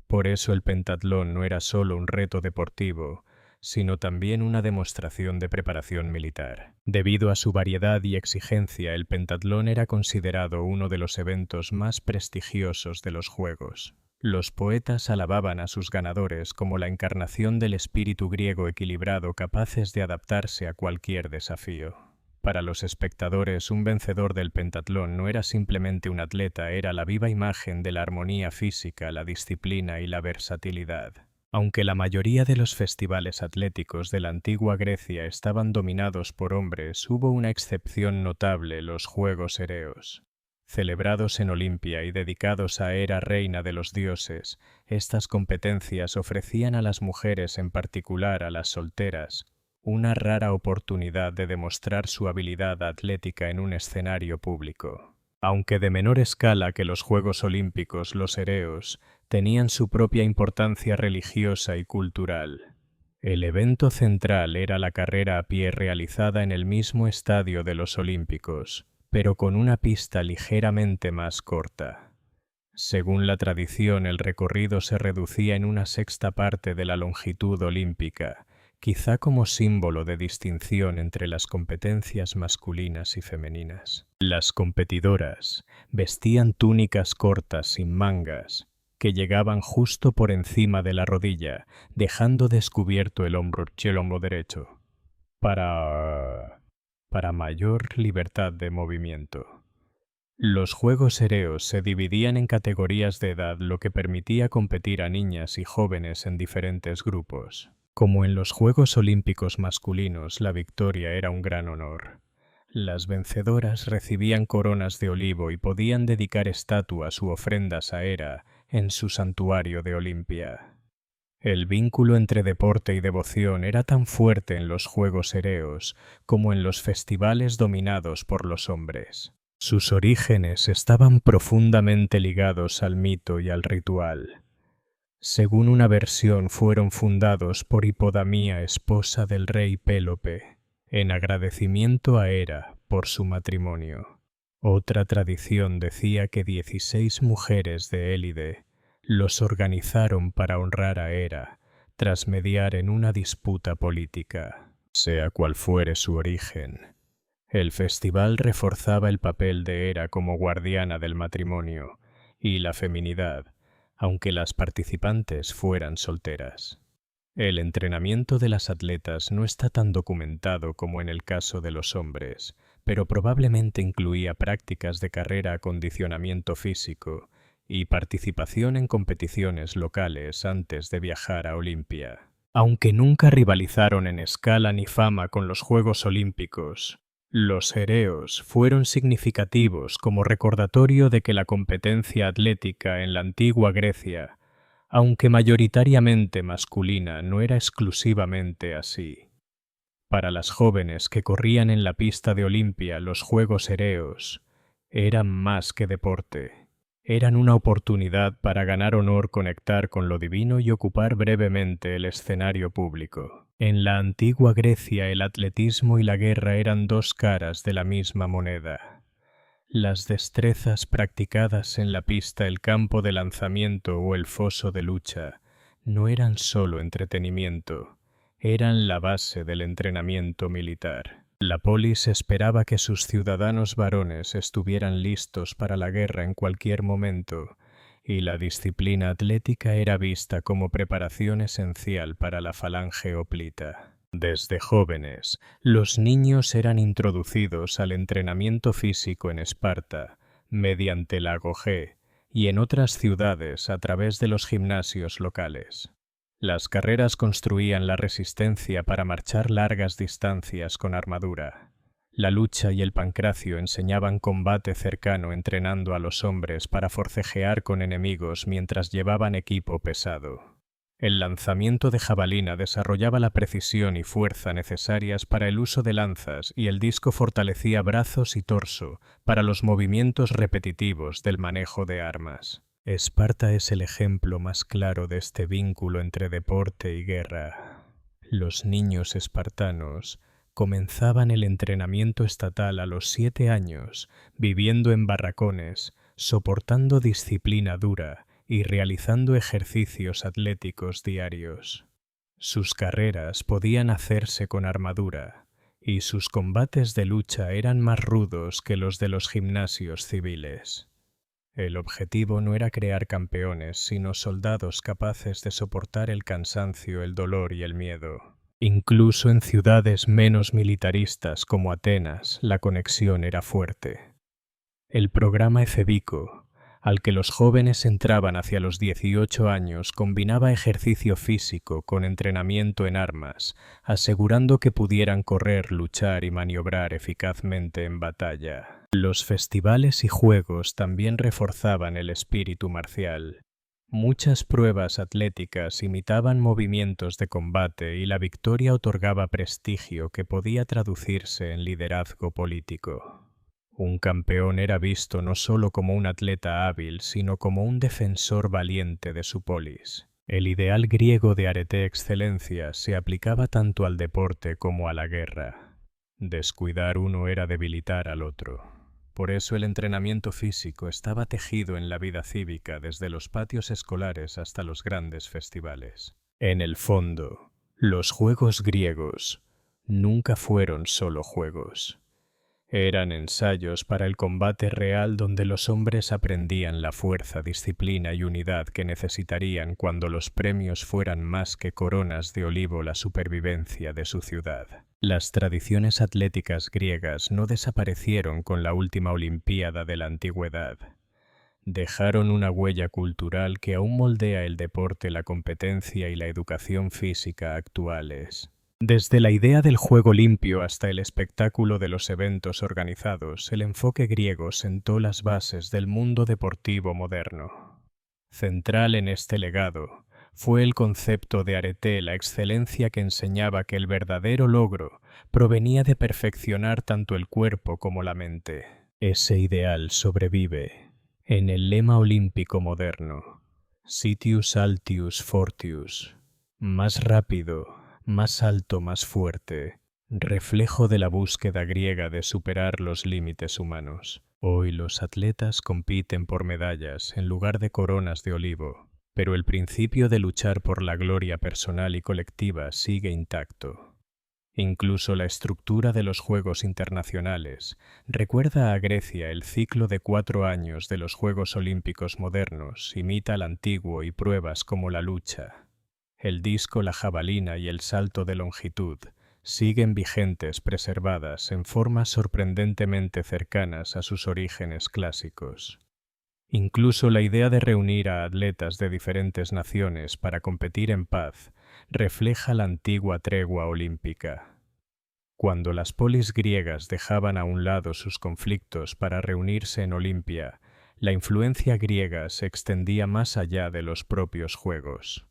Por eso el pentatlón no era solo un reto deportivo, sino también una demostración de preparación militar. Debido a su variedad y exigencia, el pentatlón era considerado uno de los eventos más prestigiosos de los Juegos. Los poetas alababan a sus ganadores como la encarnación del espíritu griego equilibrado, capaces de adaptarse a cualquier desafío. Para los espectadores, un vencedor del pentatlón no era simplemente un atleta, era la viva imagen de la armonía física, la disciplina y la versatilidad. Aunque la mayoría de los festivales atléticos de la antigua Grecia estaban dominados por hombres, hubo una excepción notable: los Juegos Ereos. Celebrados en Olimpia y dedicados a Hera, reina de los dioses, estas competencias ofrecían a las mujeres, en particular a las solteras, una rara oportunidad de demostrar su habilidad atlética en un escenario público. Aunque de menor escala que los Juegos Olímpicos, los Ereos tenían su propia importancia religiosa y cultural. El evento central era la carrera a pie, realizada en el mismo estadio de los Olímpicos, pero con una pista ligeramente más corta. Según la tradición, el recorrido se reducía en una sexta parte de la longitud olímpica, quizá como símbolo de distinción entre las competencias masculinas y femeninas. Las competidoras vestían túnicas cortas sin mangas, que llegaban justo por encima de la rodilla, dejando descubierto el hombro derecho, para mayor libertad de movimiento. Los Juegos Ereos se dividían en categorías de edad, lo que permitía competir a niñas y jóvenes en diferentes grupos. Como en los Juegos Olímpicos masculinos, la victoria era un gran honor. Las vencedoras recibían coronas de olivo y podían dedicar estatuas u ofrendas a Hera en su santuario de Olimpia. El vínculo entre deporte y devoción era tan fuerte en los Juegos Ereos como en los festivales dominados por los hombres. Sus orígenes estaban profundamente ligados al mito y al ritual. Según una versión, fueron fundados por Hipodamía, esposa del rey Pélope, en agradecimiento a Hera por su matrimonio. Otra tradición decía que 16 mujeres de élite los organizaron para honrar a Hera tras mediar en una disputa política. Sea cual fuere su origen, el festival reforzaba el papel de Hera como guardiana del matrimonio y la feminidad, aunque las participantes fueran solteras. El entrenamiento de las atletas no está tan documentado como en el caso de los hombres, pero probablemente incluía prácticas de carrera, acondicionamiento físico y participación en competiciones locales antes de viajar a Olimpia. Aunque nunca rivalizaron en escala ni fama con los Juegos Olímpicos, los Ereos fueron significativos como recordatorio de que la competencia atlética en la antigua Grecia, aunque mayoritariamente masculina, no era exclusivamente así. Para las jóvenes que corrían en la pista de Olimpia, los Juegos Ereos eran más que deporte. Eran una oportunidad para ganar honor, conectar con lo divino y ocupar brevemente el escenario público. En la antigua Grecia, el atletismo y la guerra eran dos caras de la misma moneda. Las destrezas practicadas en la pista, el campo de lanzamiento o el foso de lucha no eran solo entretenimiento, eran la base del entrenamiento militar. La polis esperaba que sus ciudadanos varones estuvieran listos para la guerra en cualquier momento, y la disciplina atlética era vista como preparación esencial para la falange hoplita. Desde jóvenes, los niños eran introducidos al entrenamiento físico en Esparta, mediante la Agogé, y en otras ciudades a través de los gimnasios locales. Las carreras construían la resistencia para marchar largas distancias con armadura. La lucha y el pancracio enseñaban combate cercano, entrenando a los hombres para forcejear con enemigos mientras llevaban equipo pesado. El lanzamiento de jabalina desarrollaba la precisión y fuerza necesarias para el uso de lanzas, y el disco fortalecía brazos y torso para los movimientos repetitivos del manejo de armas. Esparta es el ejemplo más claro de este vínculo entre deporte y guerra. Los niños espartanos comenzaban el entrenamiento estatal a los 7 años, viviendo en barracones, soportando disciplina dura y realizando ejercicios atléticos diarios. Sus carreras podían hacerse con armadura, y sus combates de lucha eran más rudos que los de los gimnasios civiles. El objetivo no era crear campeones, sino soldados capaces de soportar el cansancio, el dolor y el miedo. Incluso en ciudades menos militaristas como Atenas, la conexión era fuerte. El programa Efebico, al que los jóvenes entraban hacia los 18 años, combinaba ejercicio físico con entrenamiento en armas, asegurando que pudieran correr, luchar y maniobrar eficazmente en batalla. Los festivales y juegos también reforzaban el espíritu marcial. Muchas pruebas atléticas imitaban movimientos de combate y la victoria otorgaba prestigio que podía traducirse en liderazgo político. Un campeón era visto no solo como un atleta hábil, sino como un defensor valiente de su polis. El ideal griego de arete excelencia se aplicaba tanto al deporte como a la guerra. Descuidar uno era debilitar al otro. Por eso el entrenamiento físico estaba tejido en la vida cívica desde los patios escolares hasta los grandes festivales. En el fondo, los juegos griegos nunca fueron solo juegos. Eran ensayos para el combate real donde los hombres aprendían la fuerza, disciplina y unidad que necesitarían cuando los premios fueran más que coronas de olivo la supervivencia de su ciudad. Las tradiciones atléticas griegas no desaparecieron con la última Olimpiada de la antigüedad. Dejaron una huella cultural que aún moldea el deporte, la competencia y la educación física actuales. Desde la idea del juego limpio hasta el espectáculo de los eventos organizados, el enfoque griego sentó las bases del mundo deportivo moderno. Central en este legado fue el concepto de arete, la excelencia que enseñaba que el verdadero logro provenía de perfeccionar tanto el cuerpo como la mente. Ese ideal sobrevive en el lema olímpico moderno: Citius Altius Fortius, más rápido, más alto, más fuerte, reflejo de la búsqueda griega de superar los límites humanos. Hoy los atletas compiten por medallas en lugar de coronas de olivo, pero el principio de luchar por la gloria personal y colectiva sigue intacto. Incluso la estructura de los Juegos Internacionales recuerda a Grecia. El ciclo de 4 años de los Juegos Olímpicos modernos imita al antiguo y pruebas como la lucha, el disco, la jabalina y el salto de longitud siguen vigentes, preservadas en formas sorprendentemente cercanas a sus orígenes clásicos. Incluso la idea de reunir a atletas de diferentes naciones para competir en paz refleja la antigua tregua olímpica. Cuando las polis griegas dejaban a un lado sus conflictos para reunirse en Olimpia, la influencia griega se extendía más allá de los propios juegos.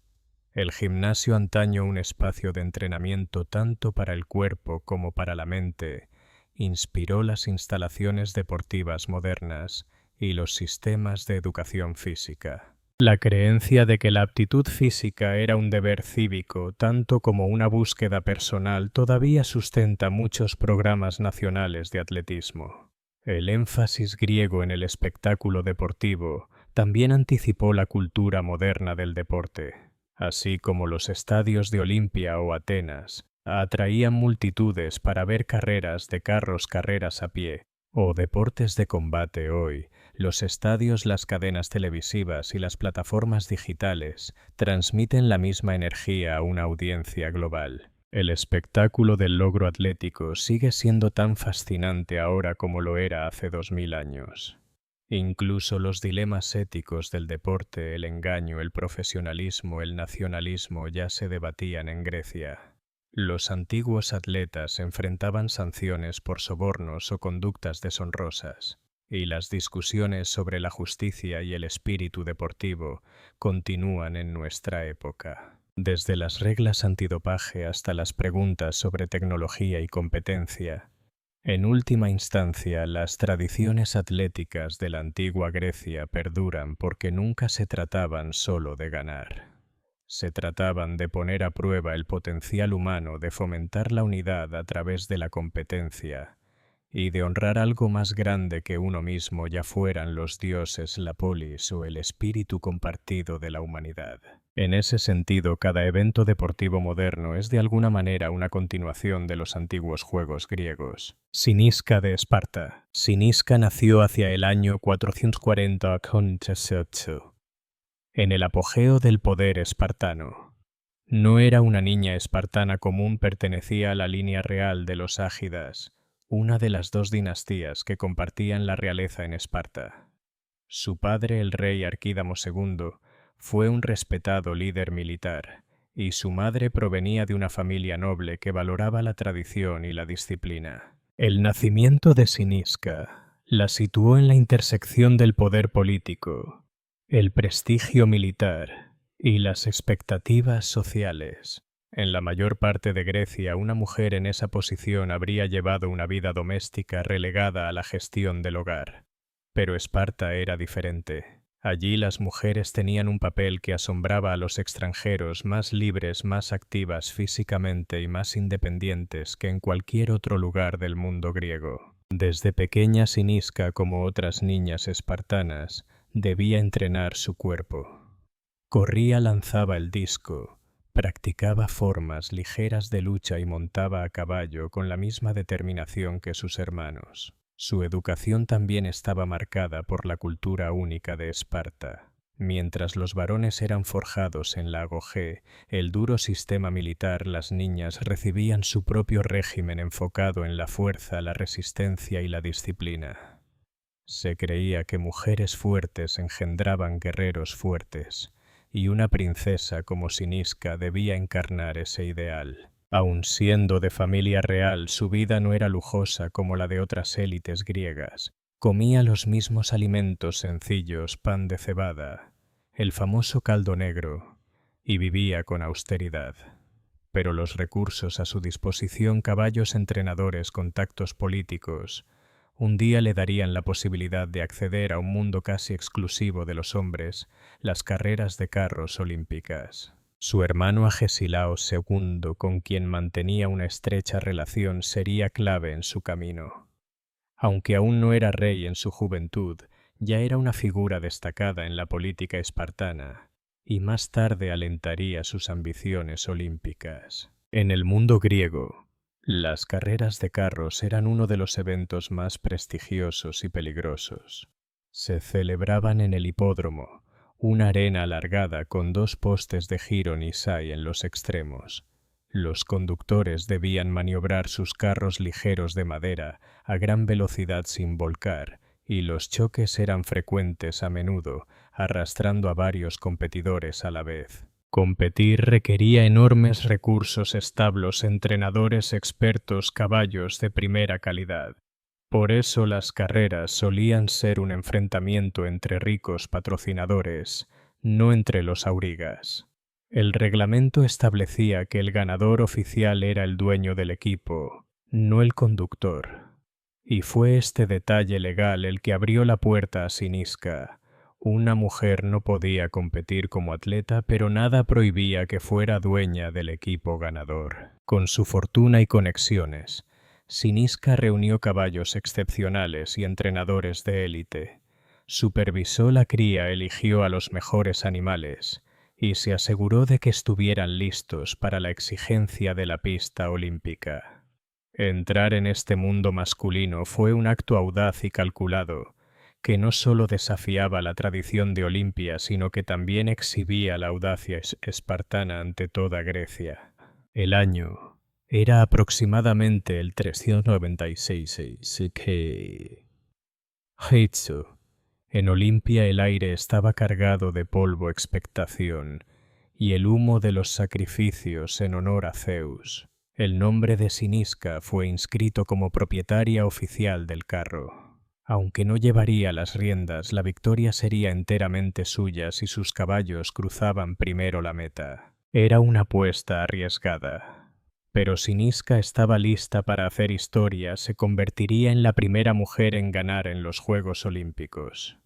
El gimnasio, antaño un espacio de entrenamiento tanto para el cuerpo como para la mente, inspiró las instalaciones deportivas modernas y los sistemas de educación física. La creencia de que la aptitud física era un deber cívico, tanto como una búsqueda personal, todavía sustenta muchos programas nacionales de atletismo. El énfasis griego en el espectáculo deportivo también anticipó la cultura moderna del deporte. Así como los estadios de Olimpia o Atenas atraían multitudes para ver carreras de carros, carreras a pie o deportes de combate, hoy los estadios, las cadenas televisivas y las plataformas digitales transmiten la misma energía a una audiencia global. El espectáculo del logro atlético sigue siendo tan fascinante ahora como lo era hace 2000 años. Incluso los dilemas éticos del deporte, el engaño, el profesionalismo, el nacionalismo ya se debatían en Grecia. Los antiguos atletas enfrentaban sanciones por sobornos o conductas deshonrosas, y las discusiones sobre la justicia y el espíritu deportivo continúan en nuestra época. Desde las reglas antidopaje hasta las preguntas sobre tecnología y competencia, en última instancia, las tradiciones atléticas de la antigua Grecia perduran porque nunca se trataban solo de ganar. Se trataban de poner a prueba el potencial humano de fomentar la unidad a través de la competencia y de honrar algo más grande que uno mismo, ya fueran los dioses, la polis o el espíritu compartido de la humanidad. En ese sentido, cada evento deportivo moderno es de alguna manera una continuación de los antiguos juegos griegos. Cinisca de Esparta. Cinisca nació hacia el año 440 a.C., en el apogeo del poder espartano. No era una niña espartana común, pertenecía a la línea real de los Ágidas, una de las dos dinastías que compartían la realeza en Esparta. Su padre, el rey Arquídamo II, fue un respetado líder militar, y su madre provenía de una familia noble que valoraba la tradición y la disciplina. El nacimiento de Cinisca la situó en la intersección del poder político, el prestigio militar y las expectativas sociales. En la mayor parte de Grecia, una mujer en esa posición habría llevado una vida doméstica relegada a la gestión del hogar. Pero Esparta era diferente. Allí las mujeres tenían un papel que asombraba a los extranjeros, más libres, más activas físicamente y más independientes que en cualquier otro lugar del mundo griego. Desde pequeña, Cinisca, como otras niñas espartanas, debía entrenar su cuerpo. Corría, lanzaba el disco, practicaba formas ligeras de lucha y montaba a caballo con la misma determinación que sus hermanos. Su educación también estaba marcada por la cultura única de Esparta. Mientras los varones eran forjados en la agogé, el duro sistema militar, las niñas recibían su propio régimen enfocado en la fuerza, la resistencia y la disciplina. Se creía que mujeres fuertes engendraban guerreros fuertes, y una princesa como Cinisca debía encarnar ese ideal. Aun siendo de familia real, su vida no era lujosa como la de otras élites griegas. Comía los mismos alimentos sencillos, pan de cebada, el famoso caldo negro, y vivía con austeridad. Pero los recursos a su disposición, caballos, entrenadores, contactos políticos, un día le darían la posibilidad de acceder a un mundo casi exclusivo de los hombres, las carreras de carros olímpicas. Su hermano Agesilao II, con quien mantenía una estrecha relación, sería clave en su camino. Aunque aún no era rey en su juventud, ya era una figura destacada en la política espartana, y más tarde alentaría sus ambiciones olímpicas. En el mundo griego, las carreras de carros eran uno de los eventos más prestigiosos y peligrosos. Se celebraban en el hipódromo, una arena alargada con dos postes de giro Nisai en los extremos. Los conductores debían maniobrar sus carros ligeros de madera a gran velocidad sin volcar, y los choques eran frecuentes a menudo, arrastrando a varios competidores a la vez. Competir requería enormes recursos, establos, entrenadores expertos, caballos de primera calidad. Por eso las carreras solían ser un enfrentamiento entre ricos patrocinadores, no entre los aurigas. El reglamento establecía que el ganador oficial era el dueño del equipo, no el conductor. Y fue este detalle legal el que abrió la puerta a Cinisca. Una mujer no podía competir como atleta, pero nada prohibía que fuera dueña del equipo ganador. Con su fortuna y conexiones, Cinisca reunió caballos excepcionales y entrenadores de élite. Supervisó la cría, eligió a los mejores animales y se aseguró de que estuvieran listos para la exigencia de la pista olímpica. Entrar en este mundo masculino fue un acto audaz y calculado, que no solo desafiaba la tradición de Olimpia, sino que también exhibía la audacia espartana ante toda Grecia. El año era aproximadamente el 396 que en Olimpia el aire estaba cargado de polvo, expectación y el humo de los sacrificios en honor a Zeus. El nombre de Cinisca fue inscrito como propietaria oficial del carro. Aunque no llevaría las riendas, la victoria sería enteramente suya si sus caballos cruzaban primero la meta. Era una apuesta arriesgada. Pero Cinisca estaba lista para hacer historia, se convertiría en la primera mujer en ganar en los Juegos Olímpicos.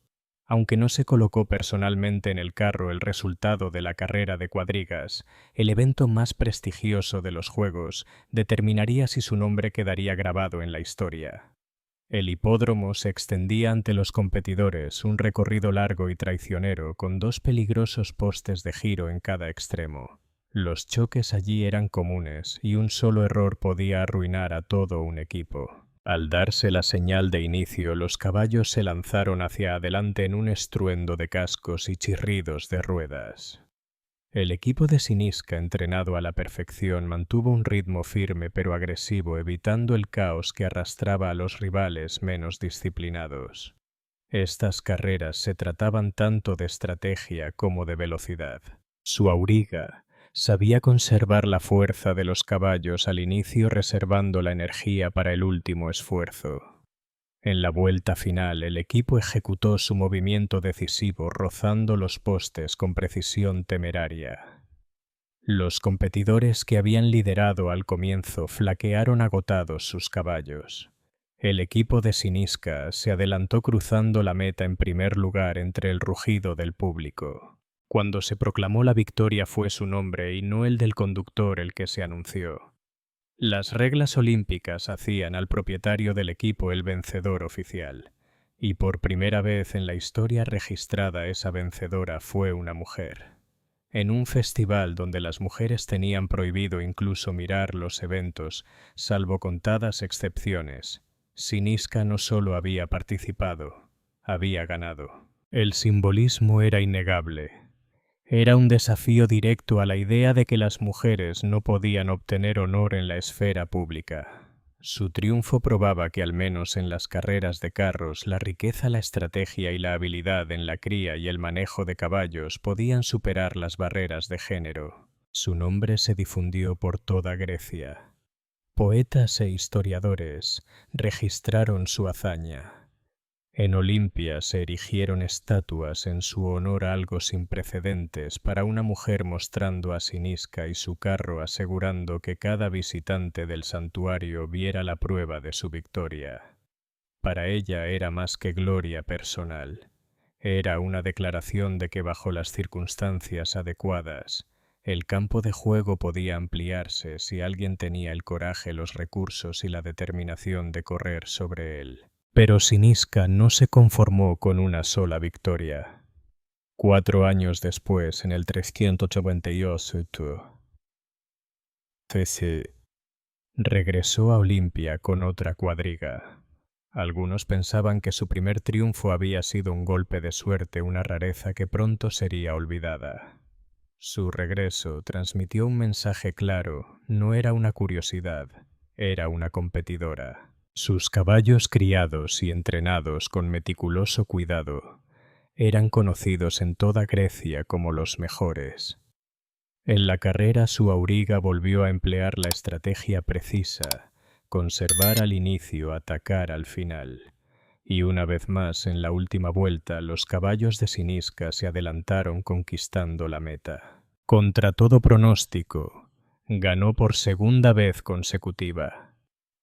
Aunque no se colocó personalmente en el carro el resultado de la carrera de cuadrigas, el evento más prestigioso de los Juegos determinaría si su nombre quedaría grabado en la historia. El hipódromo se extendía ante los competidores, un recorrido largo y traicionero con 2 peligrosos postes de giro en cada extremo. Los choques allí eran comunes y un solo error podía arruinar a todo un equipo. Al darse la señal de inicio, los caballos se lanzaron hacia adelante en un estruendo de cascos y chirridos de ruedas. El equipo de Siniska, entrenado a la perfección, mantuvo un ritmo firme pero agresivo, evitando el caos que arrastraba a los rivales menos disciplinados. Estas carreras se trataban tanto de estrategia como de velocidad. Su auriga sabía conservar la fuerza de los caballos al inicio, reservando la energía para el último esfuerzo. En la vuelta final, el equipo ejecutó su movimiento decisivo, rozando los postes con precisión temeraria. Los competidores que habían liderado al comienzo flaquearon agotados sus caballos. El equipo de Siniska se adelantó cruzando la meta en primer lugar entre el rugido del público. Cuando se proclamó la victoria fue su nombre y no el del conductor el que se anunció. Las reglas olímpicas hacían al propietario del equipo el vencedor oficial, y por primera vez en la historia registrada esa vencedora fue una mujer. En un festival donde las mujeres tenían prohibido incluso mirar los eventos, salvo contadas excepciones, Siniska no solo había participado, había ganado. El simbolismo era innegable. Era un desafío directo a la idea de que las mujeres no podían obtener honor en la esfera pública. Su triunfo probaba que al menos en las carreras de carros la riqueza, la estrategia y la habilidad en la cría y el manejo de caballos podían superar las barreras de género. Su nombre se difundió por toda Grecia. Poetas e historiadores registraron su hazaña. En Olimpia se erigieron estatuas en su honor, algo sin precedentes, para una mujer mostrando a Siniska y su carro, asegurando que cada visitante del santuario viera la prueba de su victoria. Para ella era más que gloria personal. Era una declaración de que bajo las circunstancias adecuadas, el campo de juego podía ampliarse si alguien tenía el coraje, los recursos y la determinación de correr sobre él. Pero Siniska no se conformó con una sola victoria. 4 años después, en el 388, regresó a Olimpia con otra cuadriga. Algunos pensaban que su primer triunfo había sido un golpe de suerte, una rareza que pronto sería olvidada. Su regreso transmitió un mensaje claro: no era una curiosidad, era una competidora. Sus caballos criados y entrenados con meticuloso cuidado eran conocidos en toda Grecia como los mejores. En la carrera su auriga volvió a emplear la estrategia precisa: conservar al inicio, atacar al final. Y una vez más, en la última vuelta, los caballos de Siniska se adelantaron conquistando la meta. Contra todo pronóstico, ganó por segunda vez consecutiva.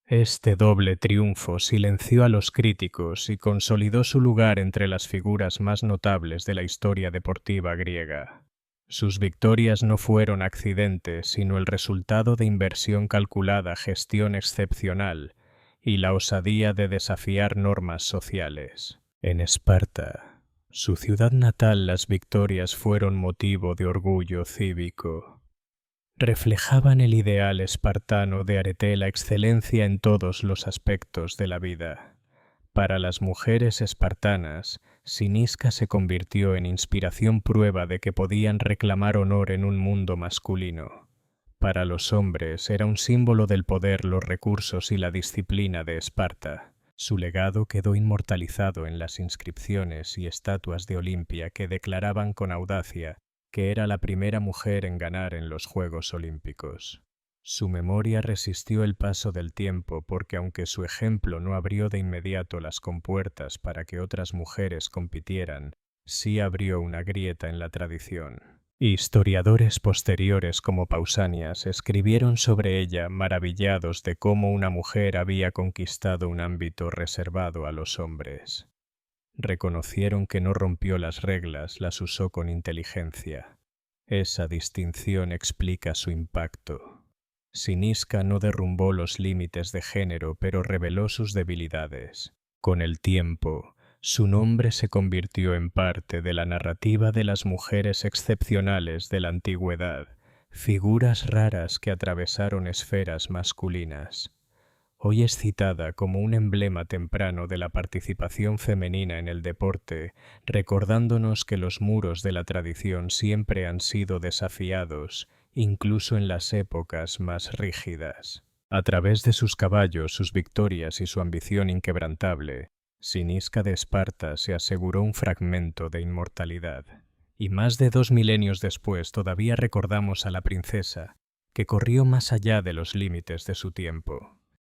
Este doble triunfo silenció a los críticos y consolidó su lugar entre las figuras más notables de la historia deportiva griega. Sus victorias no fueron accidentes, sino el resultado de inversión calculada, gestión excepcional y la osadía de desafiar normas sociales. En Esparta, su ciudad natal, las victorias fueron motivo de orgullo cívico. Reflejaban el ideal espartano de arete, la excelencia en todos los aspectos de la vida. Para las mujeres espartanas, Siniska se convirtió en inspiración, prueba de que podían reclamar honor en un mundo masculino. Para los hombres era un símbolo del poder, los recursos y la disciplina de Esparta. Su legado quedó inmortalizado en las inscripciones y estatuas de Olimpia que declaraban con audacia que era la primera mujer en ganar en los Juegos Olímpicos. Su memoria resistió el paso del tiempo porque, aunque su ejemplo no abrió de inmediato las compuertas para que otras mujeres compitieran, sí abrió una grieta en la tradición. Historiadores posteriores como Pausanias escribieron sobre ella, maravillados de cómo una mujer había conquistado un ámbito reservado a los hombres. Reconocieron que no rompió las reglas, las usó con inteligencia. Esa distinción explica su impacto. Siniska no derrumbó los límites de género, pero reveló sus debilidades. Con el tiempo, su nombre se convirtió en parte de la narrativa de las mujeres excepcionales de la antigüedad, figuras raras que atravesaron esferas masculinas. Hoy es citada como un emblema temprano de la participación femenina en el deporte, recordándonos que los muros de la tradición siempre han sido desafiados, incluso en las épocas más rígidas. A través de sus caballos, sus victorias y su ambición inquebrantable, Siniska de Esparta se aseguró un fragmento de inmortalidad. Y más de 2 milenios después todavía recordamos a la princesa, que corrió más allá de los límites de su tiempo.